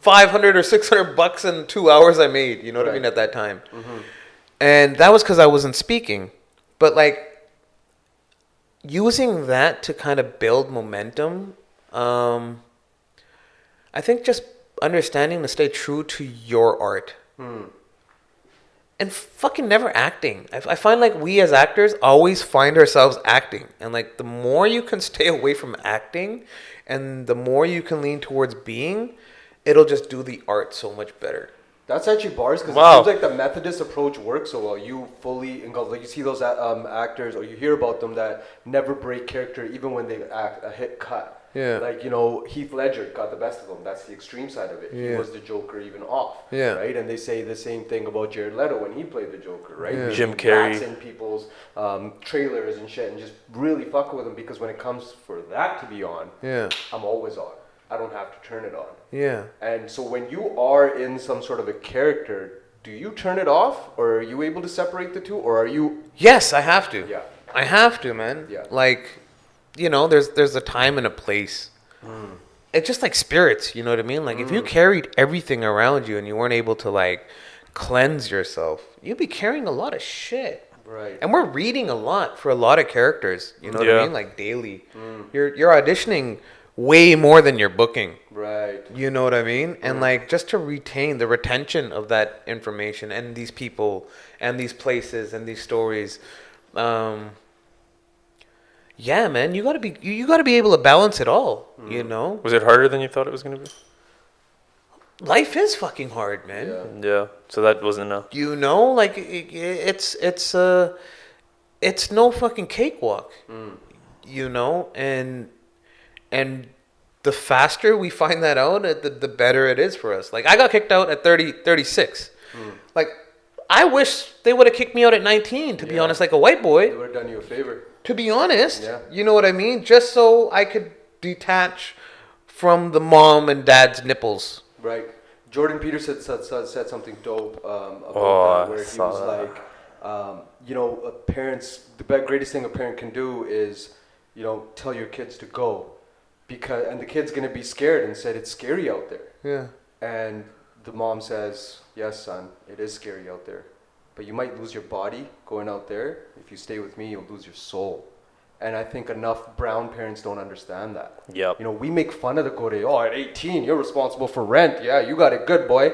$500 or $600 in 2 hours I made. You know what I Right. mean, at that time. And that was because I wasn't speaking. But like, using that to kind of build momentum, I think just understanding to stay true to your art. And fucking never acting. I find like we as actors always find ourselves acting. And like the more you can stay away from acting and the more you can lean towards being, it'll just do the art so much better. That's actually bars, because Wow. it seems like the Methodist approach works so well. You fully engulf, like you see those actors, or you hear about them that never break character even when they act a hit cut. Yeah. Like, you know, Heath Ledger got the best of them. That's the extreme side of it. He Yeah. was the Joker even off. Yeah. Right? And they say the same thing about Jared Leto when he played the Joker, right? Yeah. He Jim rats Carrey. in people's trailers and shit and just really fuck with them, because when it comes for that to be on, Yeah. I'm always on. I don't have to turn it on. Yeah. And so when you are in some sort of a character, do you turn it off, or are you able to separate the two, or are you? Yes, I have to. Yeah. I have to, man. Yeah. Like, you know, there's a time and a place. it's just like spirits, you know what I mean? Like if you carried everything around you and you weren't able to like cleanse yourself, you'd be carrying a lot of shit. Right. And we're reading a lot for a lot of characters, you know what I Yeah. mean? Like daily. You're auditioning way more than you're booking. Right. You know what I mean? And like just to retain the retention of that information and these people and these places and these stories, yeah, man, you gotta be able to balance it all. You know, Was it harder than you thought it was going to be? life is fucking hard, man. Yeah. Yeah. So that wasn't enough. You know, like it's no fucking cakewalk. You know, and the faster we find that out, the better it is for us. Like I got kicked out at 36. Like I wish they would have kicked me out at 19. To be honest, like a white They boy. would have done you a favor. To be honest, Yeah. you know what I mean. Just so I could detach from the mom and dad's nipples. Right. Jordan Peterson said something dope about Oh, that, where I he saw was that. like, you know, the greatest thing a parent can do is, you know, tell your kids to go, and the kid's gonna be scared and said it's scary out there, Yeah. and the mom says, yes, son, it is scary out there, but you might lose your body going out there. If you stay with me, you'll lose your soul. And I think enough brown parents don't understand that. Yep. You know, we make fun of the Kore. Oh, at 18, you're responsible for rent. Yeah, you got it good, boy.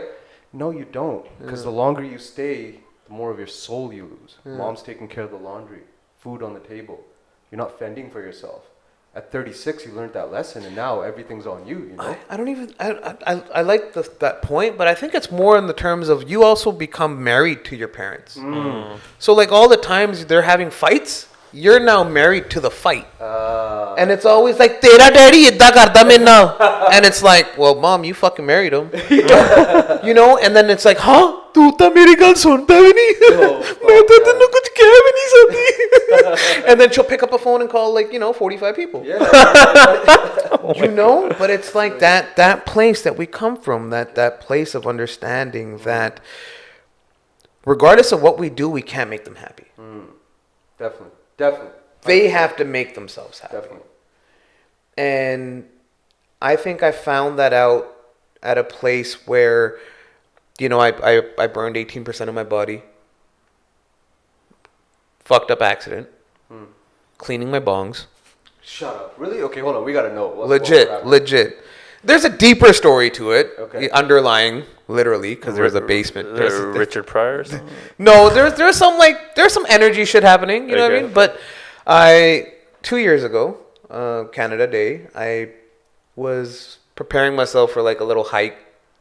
No, you don't. Because the longer you stay, the more of your soul you lose. Mom's taking care of the laundry, food on the table. You're not fending for yourself. At 36, you learned that lesson, and now everything's on you, you know? I don't even I like that point, but I think it's more in the terms of you also become married to your parents. So like all the times they're having fights, you're now married to the fight. And it's always like, Tera daddy idda karda mere naal. And it's like, well, mom, you fucking married him. You know, and then it's like, huh? तू तो मेरी गल सुनता भी नहीं. मैं तो तेनू कुछ कह भी नहीं सकती. And then she'll pick up a phone and call like, you know, 45 people. Yeah. You know, but it's like that place that we come from, that place of understanding that regardless of what we do, we can't make them happy. Definitely. They have to make themselves happy. Definitely. And I think I found that out at a place where, you know, I burned 18% of my body. Fucked up accident. Cleaning my bongs. Shut up. Really? Okay, hold on. We gotta know. Legit. There's a deeper story to it. Okay. Underlying, literally, because there's a basement. Richard Pryor or something? No, there's some energy shit happening. You know what I mean? But 2 years ago, Canada Day, I was preparing myself for like a little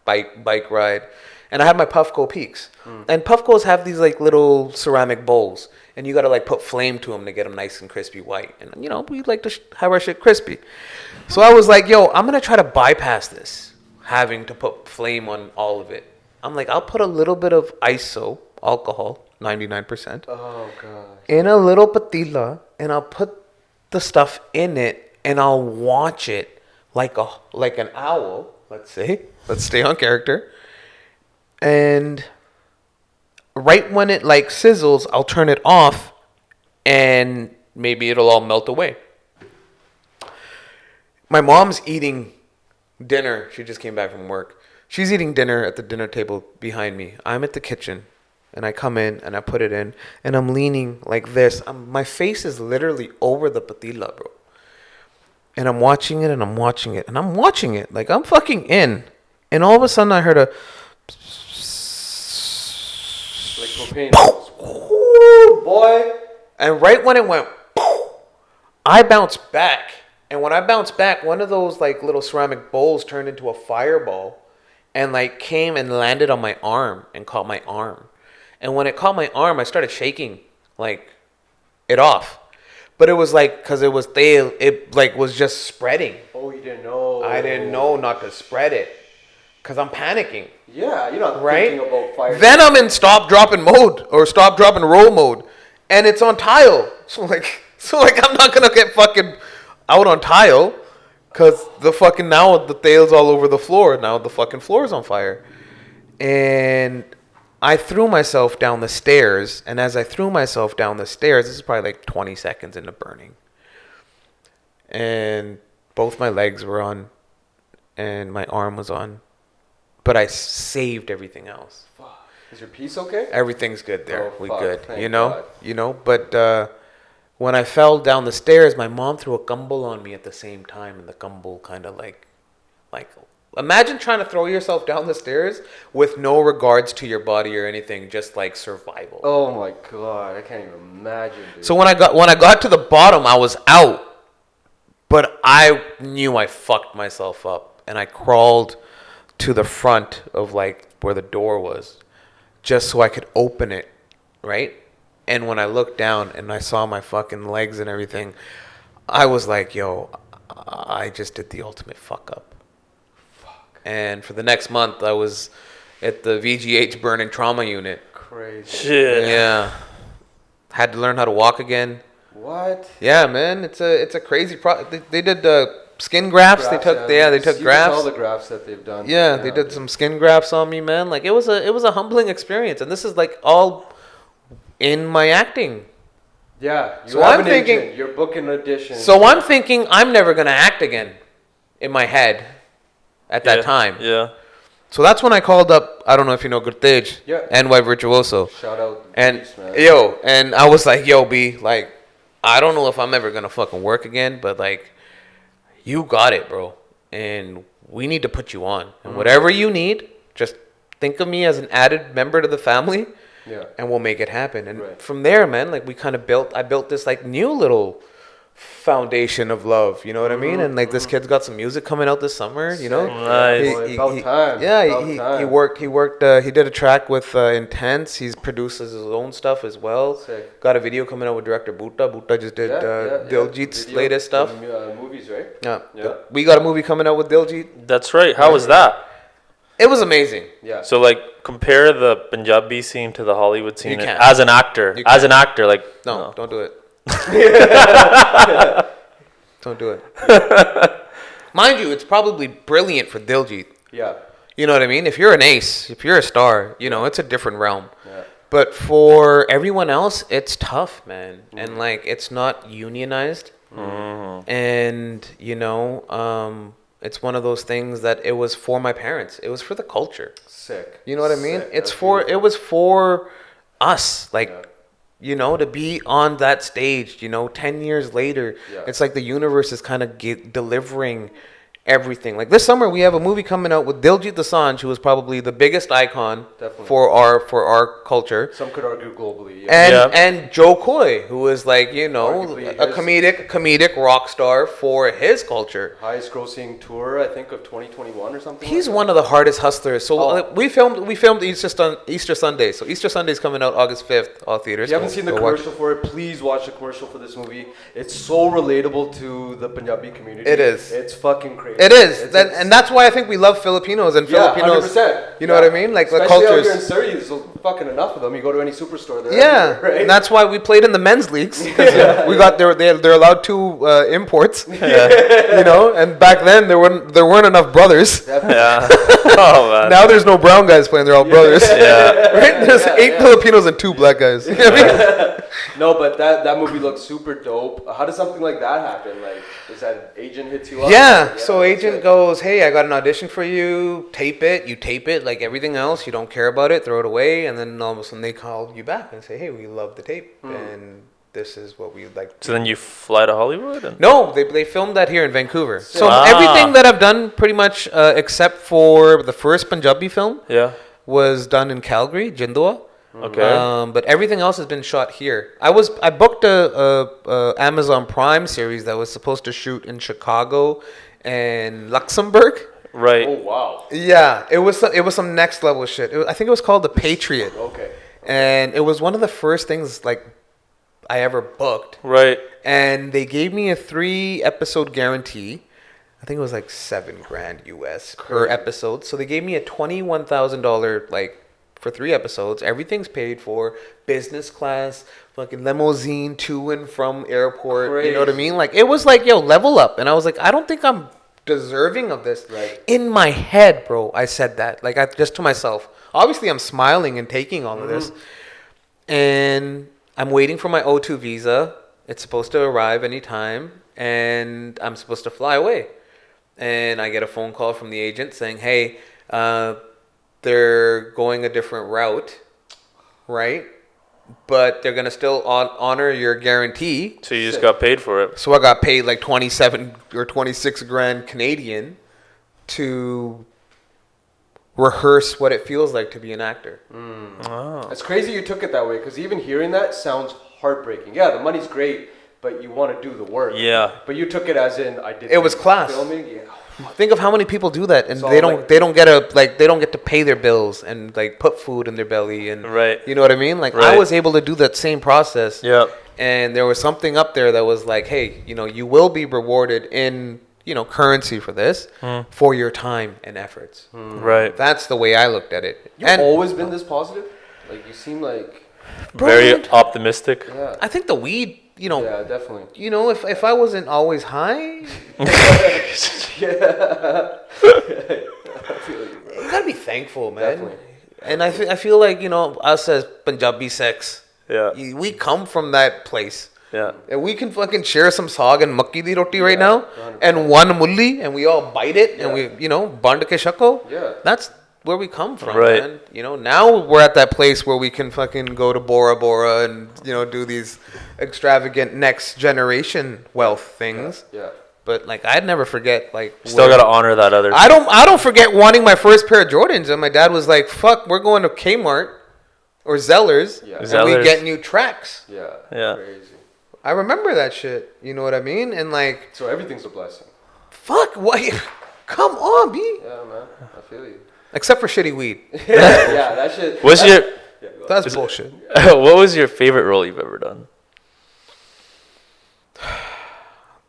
bike ride, and I had my Puffco Peaks. And Puffcos have these like little ceramic bowls, and you gotta like put flame to them to get them nice and crispy white. And you know, we like to have our shit crispy. So I was like, yo, I'm gonna try to bypass this, having to put flame on all of it. I'm like, I'll put a little bit of ISO, alcohol, 99%, Oh, God. in a little patila, and I'll put the stuff in it, and I'll watch it like an owl, let's say. Let's stay on character. And right when it like sizzles, I'll turn it off, and maybe it'll all melt away. My mom's eating dinner. She just came back from work. She's eating dinner at the dinner table behind me. I'm at the kitchen, and I come in, and I put it in, and I'm leaning like this. My face is literally over the patila, bro. And I'm watching it, and I'm watching it, and I'm watching it. Like, I'm fucking in. And all of a sudden, I heard a... Like propane. Ooh, boy. And right when it went... I bounced back. And when I bounced back, one of those like little ceramic bowls turned into a fireball and like came and landed on my arm and caught my arm. And when it caught my arm, I started shaking like it off. But it was like, because it was tail, it like was just spreading. Oh, you didn't know. I didn't know not to spread it because I'm panicking. Yeah, you're not Right? thinking about fire. Then I'm in stop, drop, and mode or stop, drop, and roll mode. And it's on tile. So like I'm not going to get fucking out on tile because the fucking now the tail's all over the floor. Now the fucking floor is on fire. And I threw myself down the stairs. And as I threw myself down the stairs, this is probably like 20 seconds into burning. And both my legs were on, and my arm was on, but I saved everything else. Fuck. Is your piece okay? Everything's good there. Oh, We fuck. good. Thank You know. God. You know. But when I fell down the stairs, my mom threw a gumball on me at the same time, and the gumball kind of like. Imagine trying to throw yourself down the stairs with no regards to your body or anything, just like survival. Oh my god, I can't even imagine, dude. So when I got to the bottom, I was out, but I knew I fucked myself up, and I crawled to the front of like where the door was, just so I could open it, right? And when I looked down and I saw my fucking legs and everything, I was like, yo, I just did the ultimate fuck up. And for the next month, I was at the VGH burning trauma unit. Crazy. Shit. Yeah. Had to learn how to walk again. What? Yeah, man. It's a crazy They did skin grafts. They took You grafts. can tell the grafts that they've done. Yeah, they did some skin grafts on me, man. Like it was a humbling experience, and this is like all in my acting. Yeah. You So have I'm an agent. thinking- You're booking audition. So I'm thinking I'm never gonna act again, in my head, at that time. Yeah. So that's when I called up. I don't know if you know Gurtej, Yeah. NY Virtuoso. Shout out. And Beast, man. and I was like, yo, B, like, I don't know if I'm ever gonna fucking work again, but like, you got it, bro, and we need to put you on, and whatever you need, just think of me as an added member to the family, Yeah. and we'll make it happen. And Right. from there, man, like I built this like new little foundation of love, you know what I mean? And like this kid's got some music coming out this summer, you know. Sick. Nice. Yeah, boy, about time. Yeah, About he time. worked. He did a track with Intense. He's produces his own stuff as well. Sick. Got a video coming out with director Bhutta. Bhutta just did Diljit's Video latest stuff. and, movies, right? Yeah. Yeah. We got a movie coming out with Diljit. That's right. How was that? It was amazing. Yeah. So like compare the Punjabi scene to the Hollywood scene You can't. as an actor. You As an actor, like No, don't do it. Don't do it. Mind you, it's probably brilliant for Diljit. Yeah. You know what I mean? If you're an ace, if you're a star, you know, it's a different realm. Yeah. But for everyone else, it's tough, man. And like, it's not unionized. And, you know, it's one of those things that it was for my parents. It was for the culture. Sick. You know what I mean? Sick. It's That's for, beautiful. it was for us. Like, Yeah. you know, to be on that stage, you know, 10 years later, Yeah. it's like the universe is kind of delivering everything. Like this summer, we have a movie coming out with Diljit Dosanjh, who is probably the biggest icon Definitely. for our culture. Some could argue globally. Yeah. And Joe Coy, who is like, you know, Arguably a his- comedic rock star for his culture. Highest grossing tour, I think, of 2021 or something. He's like one of the hardest hustlers. So Oh. we filmed Easter Sunday. So Easter Sunday is coming out August 5th, all theaters. If you haven't seen the Go watch commercial for it, please watch the commercial for this movie. It's so relatable to the Punjabi community. It is. It's fucking crazy. It is, It's- and that's why I think we love Filipinos and yeah, Filipinos. 100%. You know what I mean? Like the Especially out here in cultures. Surrey, there's fucking enough of them. You go to any superstore, they're Yeah, everywhere, right? and that's why we played in the men's leagues. 'Cause we got they're allowed 2 imports. You know, and back then there weren't enough brothers. yeah. Oh man. Now there's no brown guys playing; they're all brothers. Yeah. Right? There's 8 Filipinos and 2 black guys. You know what I mean? No, but that movie looks super dope. How does something like that happen? Like, is that an agent hits you up? Yeah. So that's agent it. goes, "Hey, I got an audition for you. Tape it. You tape it. Like everything else, you don't care about it. Throw it away." And then all of a sudden they call you back and say, "Hey, we love the tape, and this is what we'd like." So then you fly to Hollywood and No, they filmed that here in Vancouver. So Wow. everything that I've done, pretty much, except for the first Punjabi film, yeah. was done in Calgary, Jindua. Okay. But everything else has been shot here. I booked a Amazon Prime series that was supposed to shoot in Chicago and Luxembourg. Right. Oh wow. Yeah, it was some next level shit. I think it was called The Patriot, Okay. and it was one of the first things like I ever booked. Right. And they gave me a 3-episode guarantee. I think it was like $7,000 US per episode. So they gave me a $21,000 like for 3 episodes. Everything's paid for, business class, fucking limousine to and from airport. You know what I Crazy. mean? Like it was like, yo, level up. And I was like, I don't think I'm deserving of this. Right. In my head, bro, I said that. Like I just to myself. Obviously, I'm smiling and taking all of this. And I'm waiting for my O2 visa. It's supposed to arrive anytime. and I'm supposed to fly away. And I get a phone call from the agent saying, hey, they're going a different route, right? But they're going to still honor your guarantee. So you just got paid for it. So I got paid like 27 or 26 grand Canadian to rehearse what it feels like to be an actor. Oh. It's crazy you took it that way, because even hearing that sounds heartbreaking. Yeah, the money's great, but you want to do the work. Yeah. But you took it as in I did. It was class. Filming. Yeah. Think of how many people do that, and So, they don't like- they don't get to pay their bills and like put food in their belly, and Right. you know what I mean? Like I Right. was able to do that same process. Yeah. And there was something up there that was like, hey, you know, you will be rewarded in, you know, currency for this, for your time and efforts. Right. That's the way I looked at it. You've And always been this positive. Like you seem like. Very Bro, optimistic. Yeah. I think the weed, you know, Yeah, definitely. you know, if I wasn't always high, Yeah. I feel you, bro. you gotta be thankful, man. Definitely. And I feel like, you know, us as Punjabi sex, Yeah. we come from that place. Yeah. And we can fucking share some saag and makki di roti right Yeah, now, 100%. and one mulli, and we all bite it, and Yeah. we, you know, band ke shako. Yeah. That's where we come from, Right. man. You know, now we're at that place where we can fucking go to Bora Bora and, you know, do these extravagant next generation wealth things. Yeah. But like, I'd never forget, like, Still where- got to honor that other. I don't forget wanting my first pair of Jordans, and my dad was like, "Fuck, we're going to Kmart or Zellers, Yeah. and Zellers. we get new tracks." Yeah. Yeah. Crazy. I remember that shit. You know what I mean? And like, So everything's a blessing. fuck, what? Come on, B. Yeah, man. I feel you. Except for shitty weed. Yeah, that shit. What's your Yeah, go on. That's bullshit. What was your favorite role you've ever done?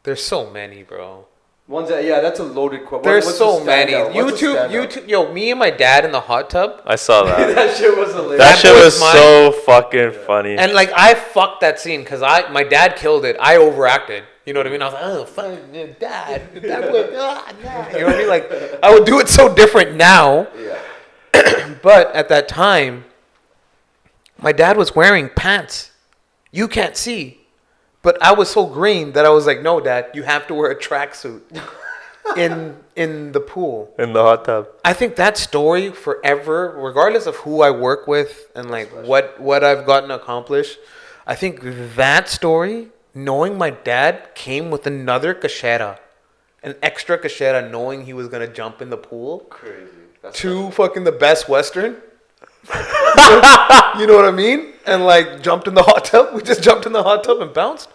There's so many, bro. Ones that, yeah, that's a loaded question. There's so many. YouTube. Yo, me and my dad in the hot tub. I saw that. That shit was hilarious. That That shit was was mine. so fucking funny. And like, I fucked that scene because my dad killed it. I overacted. You know what I mean? I was like, oh, fuck, dad. That would, nah. You know what I mean? Like, I would do it so different now. Yeah. But at that time, my dad was wearing pants. You can't see. But I was so green that I was like, no, Dad, you have to wear a tracksuit in the pool. In the hot tub. I think that story forever, regardless of who I work with and like what I've gotten accomplished, I think that story, knowing my dad came with another kashera, an extra kashera, knowing he was gonna jump in the pool, Crazy. That's to fucking the Best Western. You know what I mean? And like jumped in the hot tub. We just jumped in the hot tub and bounced.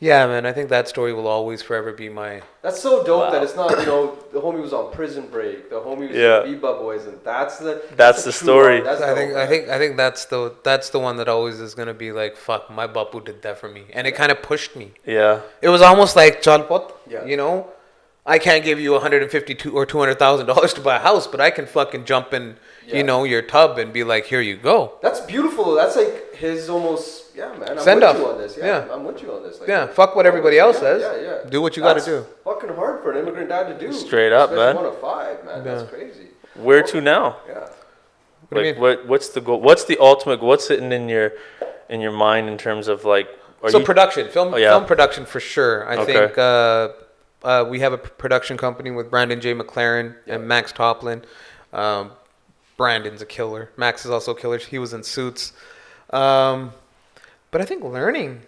Yeah, man. I think that story will always forever be my. That's so dope that it's not, you know, the homie was on Prison Break, the homie was Yeah. in Bebop Boys, and that's the That's the true story. art. That's I dope, think man. that's the one that always is gonna be like, fuck, my bapu did that for me, and it kind of pushed me. Yeah. It was almost like Chalpot. Yeah. You know, I can't give you $152 or $200,000 to buy a house, but I can fucking jump in, Yeah. you know, your tub and be like, here you go. That's beautiful. That's like his almost, yeah, man. I'm Send with off. you on this. Yeah, Yeah. I'm with you on this. Like, Yeah, fuck what everybody else says. Yeah, yeah. Do what you gotta That's do. Fucking hard for an immigrant dad to do. Straight up, Especially man. 1 of 5, man. Yeah. That's crazy. Where to now? Yeah. What do you Like mean? what's the goal? What's the ultimate? What's sitting in your mind in terms of like? Are So you, production, film production for sure. I Okay. think we have a production company with Brandon J. McLaren Yeah. and Max Toplin. Brandon's a killer. Max is also a killer. He was in Suits. But I think learning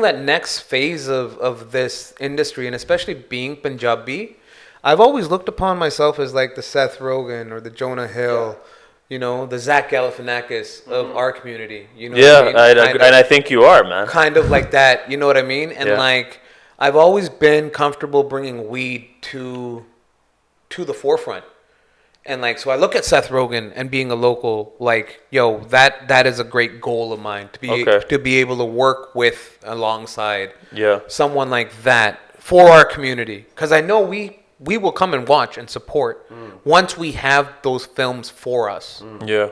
that next phase of this industry, and especially being Punjabi, I've always looked upon myself as like the Seth Rogen or the Jonah Hill, you know, the Zach Galifianakis of our community. You know, yeah, what I mean? Kind of- and I think you are, man. kind of like that, you know what I mean? And Yeah. like, I've always been comfortable bringing weed to the forefront. And like, so I look at Seth Rogen and being a local, like, yo, that is a great goal of mine to be Okay. to be able to work with alongside Yeah. someone like that for our community, because I know we will come and watch and support once we have those films for us. Yeah.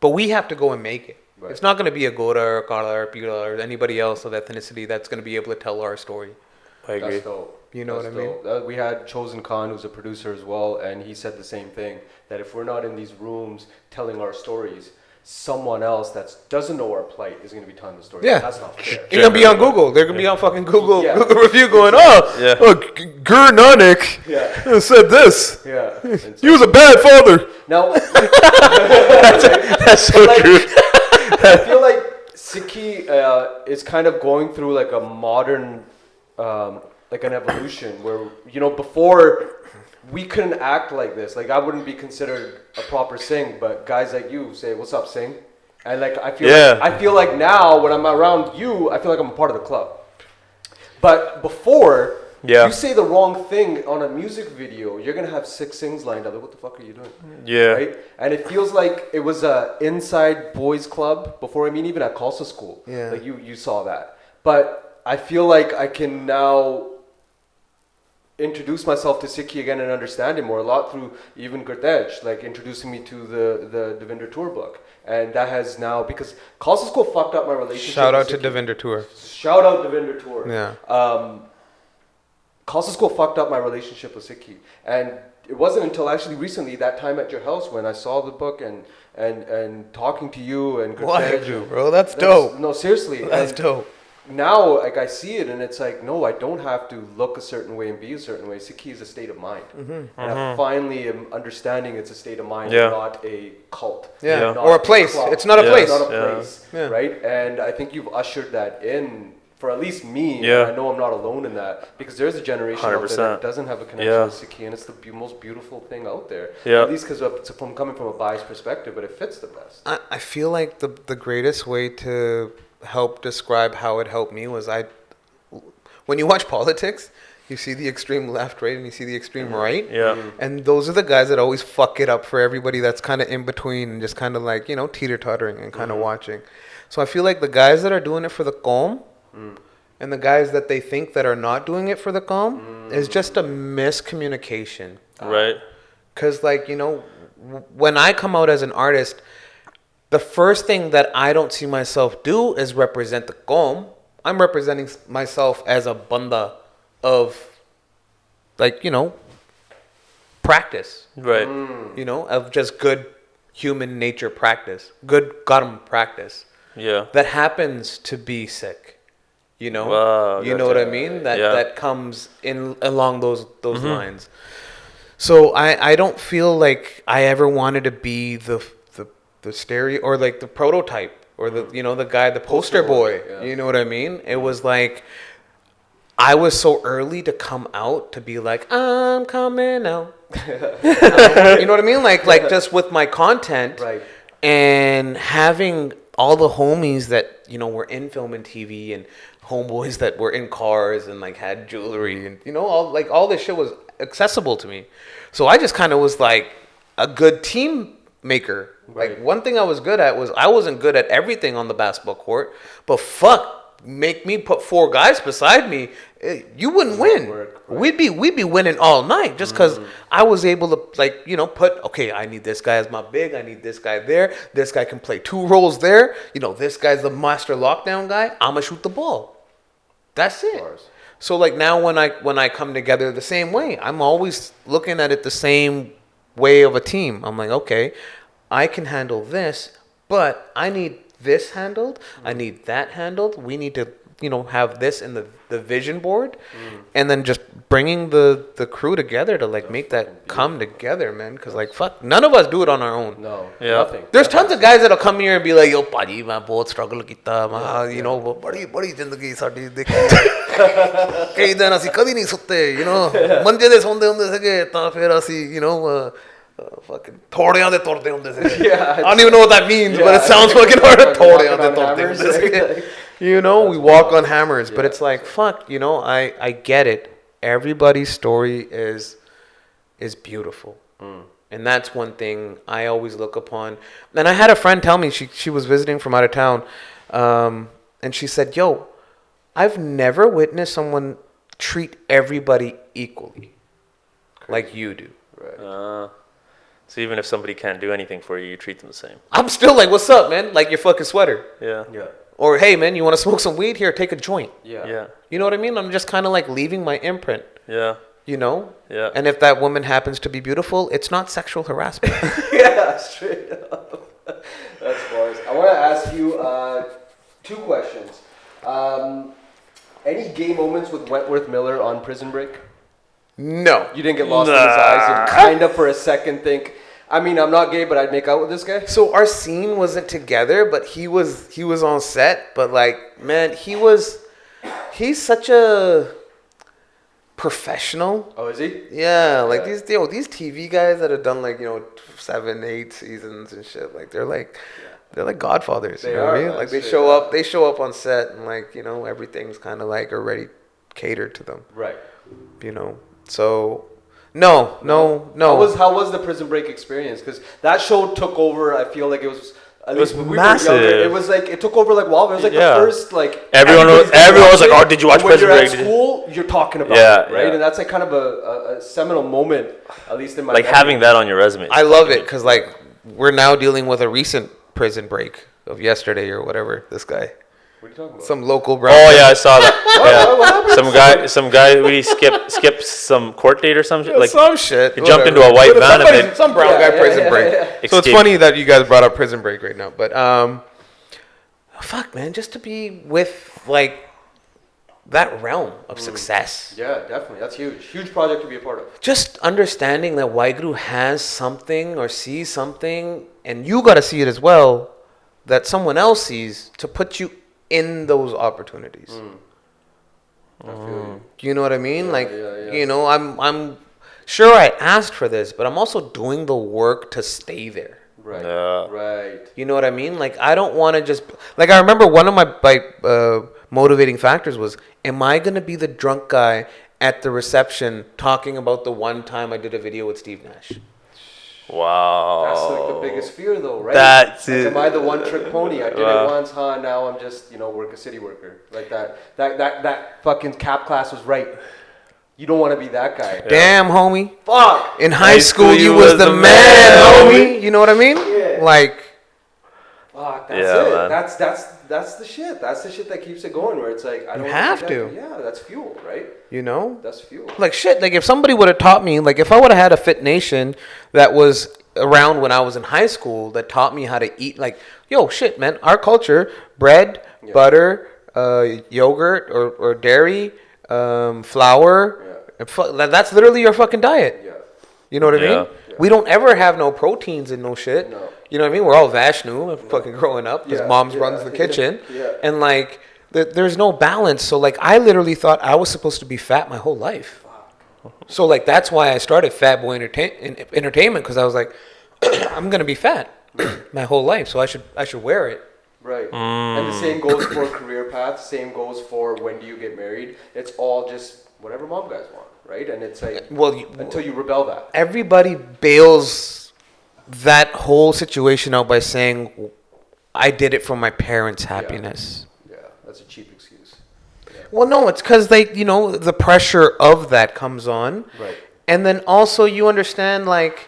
But we have to go and make it. Right. It's not going to be a Goda or Kala or Pila or anybody else of ethnicity that's going to be able to tell our story. I agree. That's dope. You know That's what I mean? dope. We had Chosen Khan, who's a producer as well, and he said the same thing, that if we're not in these rooms telling our stories, someone else that doesn't know our plight is going to be telling the story. Yeah. That's not fair. You're gonna be on Google. They're gonna be on fucking Google Yeah. Google review going, Gur Nanak Yeah. said this. Yeah. And He was a bad father. now, That's so like, true. I feel like Sikhi is kind of going through like a modern, like an evolution where, you know, before we couldn't act like this. Like I wouldn't be considered a proper Singh, but guys like you say, "What's up, Singh?" And like I feel like now when I'm around you, I feel like I'm a part of the club. But before, you say the wrong thing on a music video, you're gonna have 6 Singhs lined up. Like, what the fuck are you doing? Yeah. Right? And it feels like it was a inside boys club before. I mean, even at Khalsa school, like you saw that. But I feel like I can now introduce myself to Sikhi again and understand him more a lot through even Gurtej, like introducing me to the Devinder Tour book. And that has now, because Khalsa school fucked up my relationship. Shout out with to Sikhi. Devinder Tour. Shout out Devinder Tour. Yeah. Khalsa school fucked up my relationship with Sikhi. And it wasn't until actually recently, that time at your house, when I saw the book and talking to you and Gurtej. Bro, that's dope. No, seriously. That's dope. Now, like I see it, and it's like, no, I don't have to look a certain way and be a certain way. Sikhi is a state of mind, and I finally am understanding it's a state of mind, not a cult, not or a place. club. It's not a place. It's not a place, right? And I think you've ushered that in for at least me. I know I'm not alone in that, because there's a generation out there that doesn't have a connection with Sikhi, and it's the most beautiful thing out there. At least because I'm coming from a biased perspective, but it fits the best. I feel like the greatest way to help describe how it helped me was when you watch politics, you see the extreme left, right, and you see the extreme right. And those are the guys that always fuck it up for everybody that's kind of in between and just kind of like, you know, teeter-tottering and kind of watching. So I feel like the guys that are doing it for the calm and the guys that they think that are not doing it for the calm is just a miscommunication. Right. Because, like, you know, when I come out as an artist, the first thing that I don't see myself do is represent the Qawm. I'm representing myself as a banda of, like, you know, practice. Right. You know, of just good human nature practice. Good karma practice. Yeah. That happens to be sick. You know? Wow, you know what I mean? That comes in along those lines. So I don't feel like I ever wanted to be the stereo or like the prototype or the, you know, the guy, the poster boy. You know what I mean? It was like I was so early to come out, to be like, I'm coming out. You know what I mean? Like just with my content, and having all the homies that, you know, were in film and TV, and homeboys that were in cars and like had jewelry, and, you know, all this shit was accessible to me. So I just kind of was like a good team maker. Like, one thing I was good at was I wasn't good at everything on the basketball court, but fuck, make me put 4 guys beside me, you wouldn't win. We'd be winning all night just because I was able to, like, you know, okay, I need this guy as my big, I need this guy there, this guy can play 2 roles there, you know, this guy's the master lockdown guy, I'm gonna shoot the ball. That's it. So like now when I come together the same way, I'm always looking at it the same way of a team. I'm like, okay, I can handle this, but I need this handled. I need that handled. We need to, you know, have this in the vision board, and then just bringing the crew together to like make that come together, man. Because like fuck, none of us do it on our own. No, nothing. There's tons of guys that'll come here and be like, yo, Paji, मैं बहुत struggle किया, you know, बड़ी जिंदगी साड़ी देखी, कई दिन ਅਸੀਂ कभी नहीं सुते, you know, मंजे दे सोंदे ਹੁੰਦੇ ਸੀਗੇ, ਤਾਂ ਫਿਰ ਅਸੀਂ, you know, fucking ਥੋੜਿਆਂ ਦੇ ਤੁਰਦੇ ਹੁੰਦੇ ਸੀ. I don't even know what that means, but it sounds fucking hard. ਥੋੜਿਆਂ ਦੇ ਤੁਰਦੇ ਹੁੰਦੇ ਸੀਗੇ. You know, we walk on hammers, but it's like, fuck, you know, I get it. Everybody's story is beautiful. And that's one thing I always look upon. And I had a friend tell me, she was visiting from out of town, and she said, yo, I've never witnessed someone treat everybody equally like you do. Right. So even if somebody can't do anything for you, you treat them the same. I'm still like, what's up, man? Like your fucking sweater. Yeah. Or, hey, man, you want to smoke some weed? Here, take a joint. Yeah. You know what I mean? I'm just kind of like leaving my imprint. Yeah. You know? Yeah. And if that woman happens to be beautiful, it's not sexual harassment. Yeah, straight up. That's far. want to ask you 2 questions. Any gay moments with Wentworth Miller on Prison Break? No. You didn't get lost in his eyes and kind of for a second think, I mean, I'm not gay, but I'd make out with this guy? So our scene wasn't together, but he was on set. But like, man, he's such a professional. Oh, is he? Yeah, like these TV guys that have done like 7, 8 seasons and shit. Like they're like godfathers. They you know what I are, mean? man, Like straight they show up on set and like everything's kind of like already catered to them. Right. So no. How was the Prison Break experience? Because that show took over. I feel like it was. At It was least when massive. We were younger, it was like it took over like Wild. It was like Yeah. the first like Everyone was like, "Oh, did you watch when Prison you're Break?" at school, you're talking about Yeah, it, right? yeah. And that's like kind of a seminal moment, at least in my Like memory. having that on your resume. I love it because like we're now dealing with a recent prison break of yesterday or whatever. This guy, What are you talking about? some local brown. Oh yeah, I saw that. What happened? Some guy really skipped some court date or some shit. Like some shit. he jumped whatever. into a white But van and somebody- then some brown Yeah, guy yeah, prison yeah, break. yeah. So it's Escaped. funny that you guys brought up prison break right now. But fuck man, just to be with like that realm of success. Yeah, definitely. That's huge. Huge project to be a part of. Just understanding that Waiguru has something or sees something, and you got to see it as well, that someone else sees to put you in those opportunities. I feel you. You know what I mean? Yeah. I'm sure I asked for this, but I'm also doing the work to stay there. Right. Yeah. Right. You know what I mean? Like I don't want to just like I remember one of my motivating factors was, am I gonna be the drunk guy at the reception talking about the one time I did a video with Steve Nash? wow. That's like the biggest fear, though, right? That's like, it. am I the one-trick pony? I did Wow. it once, huh? Now I'm just, work a city worker. Like that fucking cap class was right. You don't want to be that guy. Damn, homie. Fuck. In high school, you was the man, homie. You know what I mean? Yeah. Like, Fuck. That's Yeah, it. man. That's the shit. That's the shit that keeps it going. Where it's like I don't You wanna have be to. that- Yeah, that's fuel, right? That's fuel. like shit. Like if somebody would have taught me, like if I would have had a Fit Nation that was around when I was in high school that taught me how to eat, like, yo, shit, man, our culture, bread, Yeah. butter, yogurt or dairy, flour. That's literally your fucking diet. Yeah. You know what I Yeah. mean? We don't ever have no proteins and no shit. No. You know what I mean? We're all Vashnu fucking growing up because Yeah, mom's yeah, runs the kitchen. yeah. And like, there's no balance. So like, I literally thought I was supposed to be fat my whole life. So like, that's why I started Fat Boy Entertainment because I was like, I'm gonna be fat my whole life, so I should wear it. Right. And the same goes for career path. Same goes for when do you get married. It's all just whatever mom guys want, right? And it's like until you rebel that. Everybody bails that whole situation out by saying, I did it for my parents' happiness. Yeah, that's a cheap excuse. Well, no, it's because the pressure of that comes on. Right. And then also you understand, like,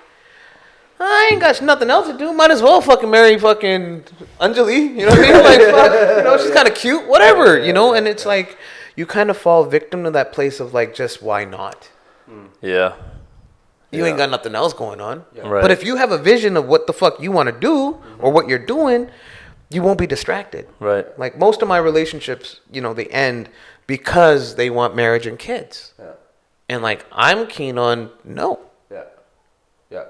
I ain't got nothing else to do. Might as well fucking marry fucking Anjali. You know what I mean? Like, fuck, she's kind of cute, whatever, And it's like, you kind of fall victim to that place of like, just why not? Yeah. You ain't got nothing else going on. Yeah. Right. But if you have a vision of what the fuck you want to do or what you're doing, you won't be distracted. Right. Like most of my relationships, they end because they want marriage and kids. Yeah. And like I'm keen on no. Yeah. Yeah.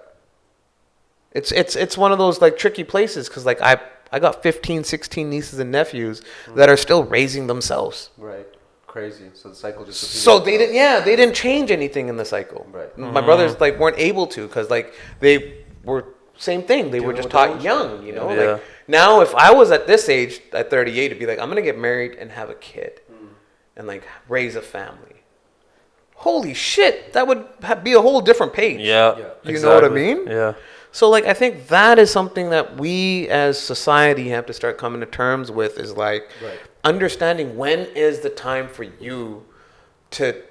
It's one of those like tricky places because like I got 15, 16 nieces and nephews that are still raising themselves. Right. Crazy. So the cycle just repeats So they itself. didn't change anything in the cycle. Right. My brothers like weren't able to because like they were same thing. They were Dealing just with their taught own young, shit. Yeah. Like now if I was at this age at 38 to be like I'm gonna get married and have a kid and like raise a family. Holy shit, that would be a whole different page. Yeah. Yeah. You know what I exactly. mean? Yeah. So like I think that is something that we as society have to start coming to terms with is like Right. understanding when is the time for you to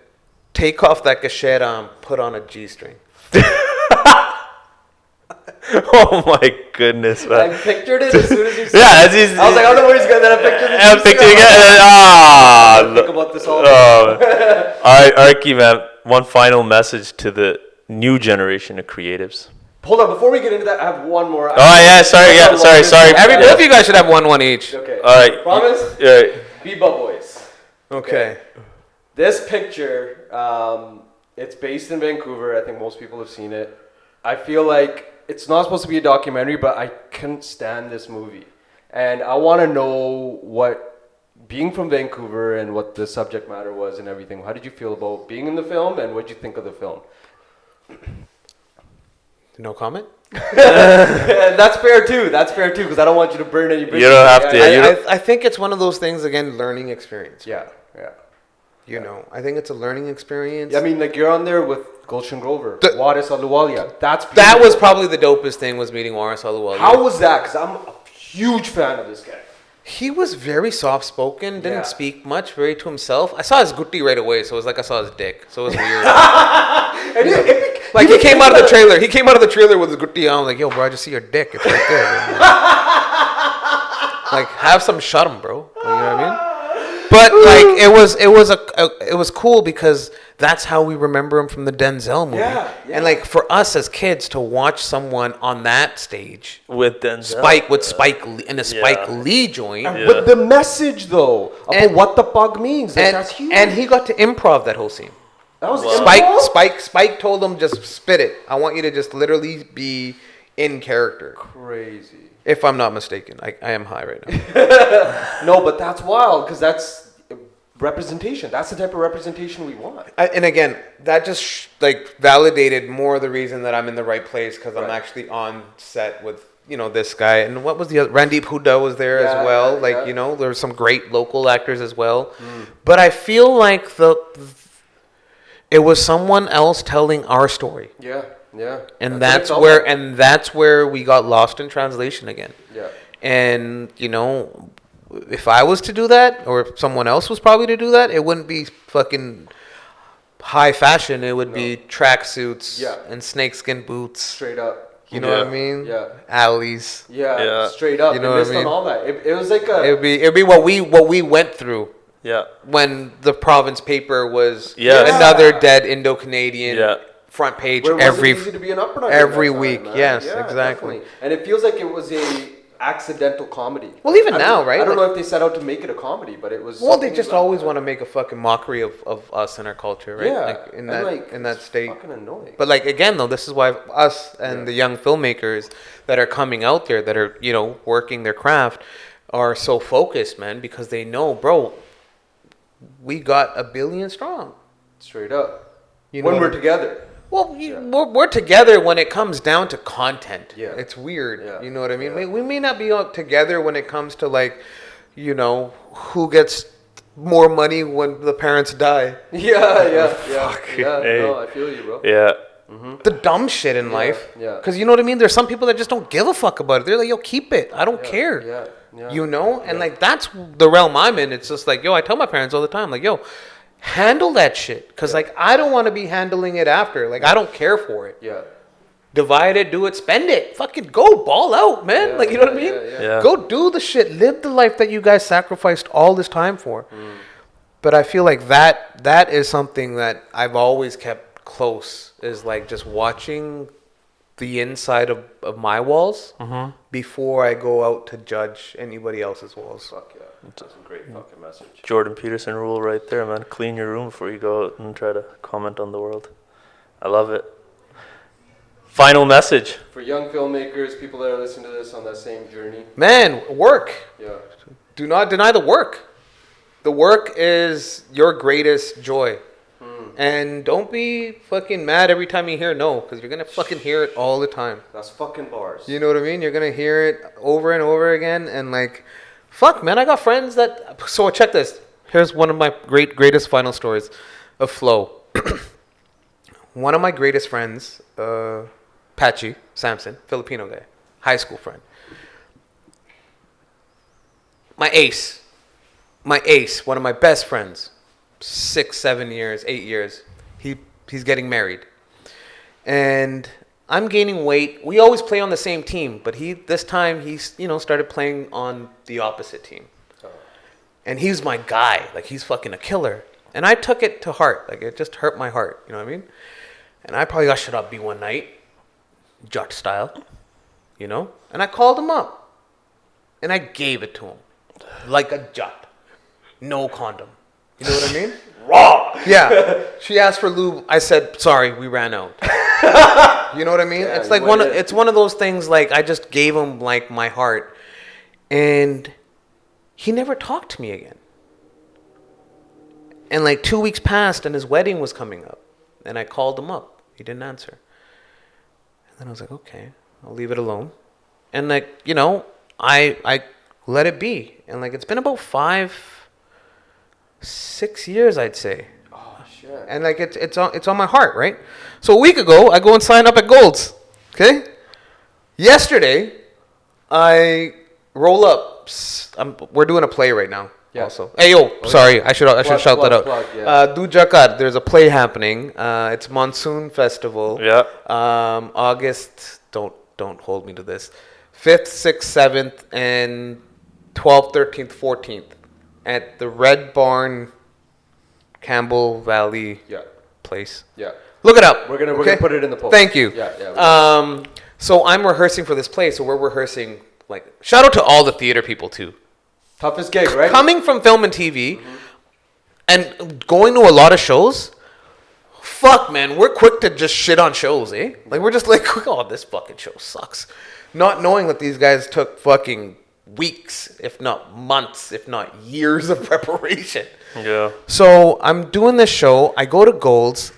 take off that cacheta and put on a G-string. Oh my goodness, man. I pictured it as soon as you said Yeah, it. as he's, I was like, I don't know where he's going. Then I pictured it. I'm picturing it. Think about this all. All right, Arkie, man. One final message to the new generation of creatives. Hold on, before we get into that, I have one more. Oh yeah, sorry. Both of you guys should have one each. Okay. All right. Promise? Yeah. Biba Boys. Okay. This picture, it's based in Vancouver. I think most people have seen it. I feel like it's not supposed to be a documentary, but I couldn't stand this movie. And I want to know what, being from Vancouver and what the subject matter was and everything, how did you feel about being in the film and what did you think of the film? No comment? That's fair too, because I don't want you to burn any bridges. You don't have to. I think it's one of those things, again, learning experience. Yeah. You know, I think it's a learning experience. I mean, like, you're on there with Gulshan Grover, Waris Ahluwalia. That was probably the dopest thing, was meeting Waris Ahluwalia. How was that? Because I'm a huge fan of this guy. He was very soft-spoken, didn't speak much, very to himself. I saw his gutti right away, so it was like I saw his dick. So it was weird. Like, he came out of the trailer. He came out of the trailer with his gutti on. Like, yo, bro, I just see your dick. It's right there. Like, have some shut bro. Like, you know what I mean? But like, it was cool because that's how we remember him from the Denzel movie. Yeah. And like, for us as kids to watch someone on that stage With Denzel. Spike Lee, in a Spike Lee joint. But the message, though, about what the fuck means, like, that's huge. And he got to improv that whole scene. That was Spike told him, just spit it. I want you to just literally be in character. Crazy. If I'm not mistaken. I am high right now. No, but that's wild because that's representation. That's the type of representation we want. And again, that just validated more the reason that I'm in the right place, because I'm actually on set with, this guy. And what was the other? Randeep Hooda was there as well. There were some great local actors as well. But I feel like it was someone else telling our story. Yeah. And that's where we got lost in translation again. Yeah. And if I was to do that, or if someone else was probably to do that, it wouldn't be fucking high fashion. It would be tracksuits and snakeskin boots. Straight up. You know what I mean? Yeah. Alleys. Yeah. Straight up. You know what I mean? On all that. It was like It'd be what we went through. Yeah. When the province paper was another dead Indo-Canadian front page every easy to be an upper every week. Time, yes, exactly. Definitely. And it feels like it was a accidental comedy. Well, even now, right? I don't know if they set out to make it a comedy, but it was. Well, they just always want to make a fucking mockery of us and our culture, right? Yeah. In that state. Fucking annoying. But again, though, this is why us and the young filmmakers that are coming out there, that are working their craft, are so focused, man, because they know, bro, we got 1 billion strong. Straight up. When we're together. Well, we're together when it comes down to content. Yeah. It's weird. Yeah. You know what I mean? Yeah. We may not be all together when it comes to who gets more money when the parents die. Yeah. Hey. No, I feel you, bro. Yeah. Mm-hmm. The dumb shit in life. Yeah. Because you know what I mean? There's some people that just don't give a fuck about it. They're like, yo, keep it. I don't care. Yeah. And that's the realm I'm in. It's just like, yo, I tell my parents all the time, like, yo, handle that shit, because I don't want to be handling it after. I don't care for it. Yeah. Divide it, do it, spend it. Fucking go ball out, man. You know what I mean? Yeah. Go do the shit. Live the life that you guys sacrificed all this time for. But I feel like that is something that I've always kept close, is just watching the inside of my walls before I go out to judge anybody else's walls. Fuck yeah. That's a great fucking message. Jordan Peterson rule right there, man. Clean your room before you go out and try to comment on the world. I love it. Final message. For young filmmakers, people that are listening to this on that same journey. Man, work. Yeah. Do not deny the work. The work is your greatest joy. And don't be fucking mad every time you hear no, because you're going to fucking hear it all the time. That's fucking bars. You know what I mean? You're going to hear it over and over again. And fuck, man, I got friends that... So check this. Here's one of my greatest final stories of flow. One of my greatest friends, Pachi Samson, Filipino guy, high school friend. My ace, one of my best friends. 6, 7 years, 8 years. He's getting married. And I'm gaining weight. We always play on the same team, but this time he's started playing on the opposite team. And he's my guy. He's fucking a killer. And I took it to heart. It just hurt my heart. You know what I mean? And I probably got shut up one night. Jut style, And I called him up, and I gave it to him like a Jut, no condom. You know what I mean? Raw. Yeah. She asked for lube. I said, sorry, we ran out. You know what I mean? Yeah, It's like it's one of those things. Like I just gave him like my heart, and he never talked to me again. And like 2 weeks passed, and his wedding was coming up, and I called him up. He didn't answer. And then I was like, okay, I'll leave it alone. And like I let it be, and like it's been about 6 years, I'd say. Oh shit. And like it's on my heart, right? So a week ago, I go and sign up at Gold's. Okay. Yesterday, I roll up. We're doing a play right now. Yeah. Also, hey yo, sorry, I should shout that out. Yeah. Dujakat, there's a play happening. It's Monsoon Festival. Yeah. August. Don't hold me to this. 5th, 6th, 7th, and 12th, 13th, 14th at the Red Barn, Campbell Valley place. Yeah. Look it up. We're gonna put it in the post. Thank you. Yeah. So I'm rehearsing for this play. So we're rehearsing. Like, shout out to all the theater people too. Toughest gig, right? Coming from film and TV, and going to a lot of shows. Fuck, man, we're quick to just shit on shows, eh? Like we're just like, oh, this fucking show sucks, not knowing that these guys took fucking weeks, if not months, if not years of preparation. Yeah. So I'm doing this show. I go to Gold's.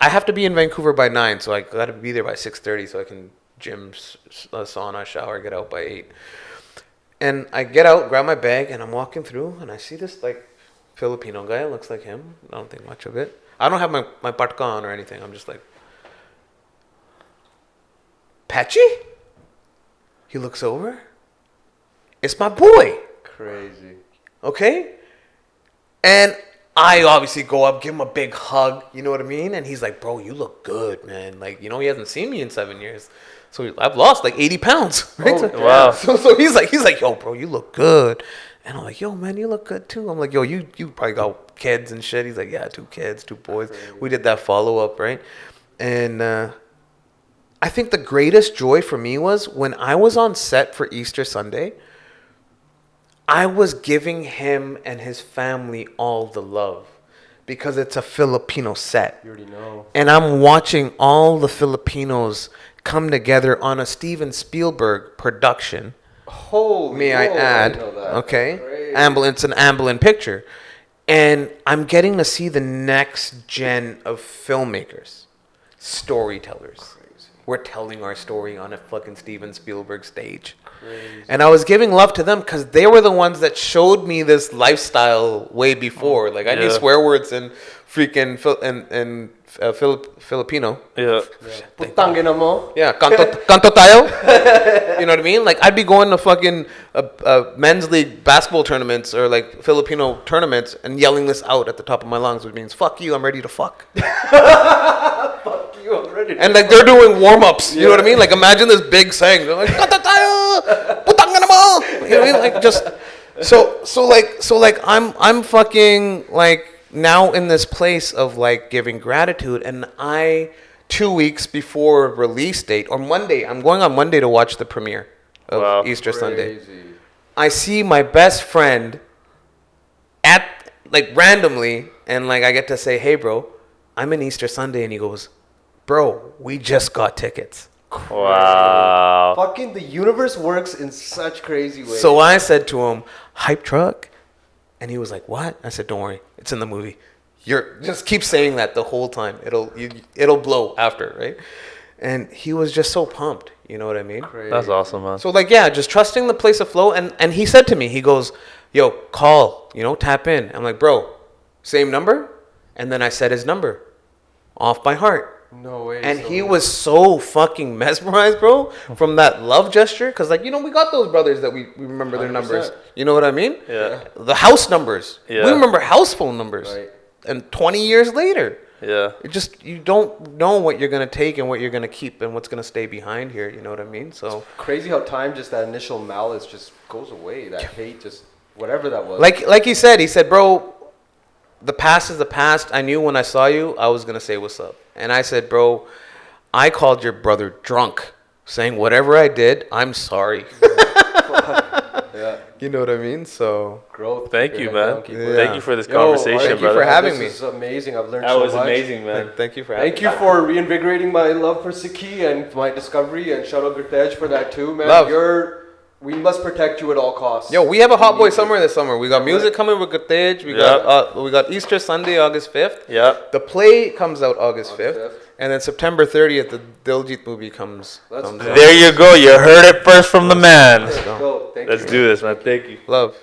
I have to be in Vancouver by 9, so I got to be there by 6:30 so I can gym, sauna, shower, get out by 8. And I get out, grab my bag, and I'm walking through, and I see this like Filipino guy. It looks like him. I don't think much of it. I don't have my patka on or anything. I'm just like, Patchy? He looks over. It's my boy. Crazy. Okay? And I obviously go up, give him a big hug. You know what I mean? And he's like, bro, you look good, man. Like, he hasn't seen me in 7 years. So I've lost like 80 pounds. Right? Oh, wow. So he's like, yo, bro, you look good. And I'm like, yo, man, you look good too. I'm like, yo, you probably got kids and shit. He's like, yeah, 2 kids, 2 boys. We did that follow-up, right? And I think the greatest joy for me was when I was on set for Easter Sunday, I was giving him and his family all the love because it's a Filipino set. You already know. And I'm watching all the Filipinos come together on a Steven Spielberg production. Holy. May I add? didn't know that. Okay. Crazy. It's an Amblin picture. And I'm getting to see the next gen of filmmakers, storytellers. Crazy. We're telling our story on a fucking Steven Spielberg stage. Crazy. And I was giving love to them because they were the ones that showed me this lifestyle way before. Like, I knew swear words and freaking Filipino. Yeah. Putangina mo. Yeah, kanto tayo. You know what I mean? Like, I'd be going to fucking men's league basketball tournaments or like Filipino tournaments and yelling this out at the top of my lungs, which means "fuck you, I'm ready to fuck." Fuck you already. And like they're doing warm-ups. You know what I mean? Like, imagine this big saying. They're like, "Kanto tayo, putangina mo." You know what I mean? Like, just so like I'm fucking like now in this place of like giving gratitude, and 2 weeks before release date or Monday, I'm going on Monday to watch the premiere of Easter Sunday. I see my best friend at like randomly, and like I get to say, "Hey, bro, I'm in Easter Sunday," and he goes, "Bro, we just got tickets." Wow. Fucking the universe works in such crazy ways. So I said to him, "Hype truck," and he was like, "What?" I said, "Don't worry, it's in the movie. You're just keep saying that the whole time. It'll blow after, right?" And he was just so pumped. You know what I mean? Crazy. That's awesome, man. So like, yeah, just trusting the place of flow. And he said to me, he goes, "Yo, call, tap in." I'm like, "Bro, same number?" And then I said his number off by heart. No way. And he was so fucking mesmerized, bro, from that love gesture. Because, like, we got those brothers that we remember their 100%. numbers. You know what I mean? Yeah. The house numbers. Yeah. We remember house phone numbers. Right. And 20 years later. Yeah. You don't know what you're going to take and what you're going to keep and what's going to stay behind here. You know what I mean? So Crazy how time, just that initial malice just goes away. That hate, just whatever that was. Like he said, "Bro, the past is the past. I knew when I saw you, I was going to say what's up." And I said, "Bro, I called your brother drunk saying whatever I did, I'm sorry. Yeah. You know what I mean? So Growth. Thank keep you, your head man. down, keep Yeah. working. Thank you for this Yo, conversation, thank you brother. for having me. This is amazing. I've learned That so was much. amazing, man. thank you for having Thank me. you for reinvigorating my love for Sikhi and my discovery, and shout out Gurtej for that too, man. Love. We must protect you at all costs. Yo, we have a Hot Boy need it. Summer this summer. We got music coming with Gurtej. We got Easter Sunday, August 5th. Yeah. The play comes out August August 5th. 5th. And then September 30th, the Diljit movie comes Let's out. go. There you go. You heard it first from the man. Let's go. Thank Let's you. do this, man. Thank you. Love.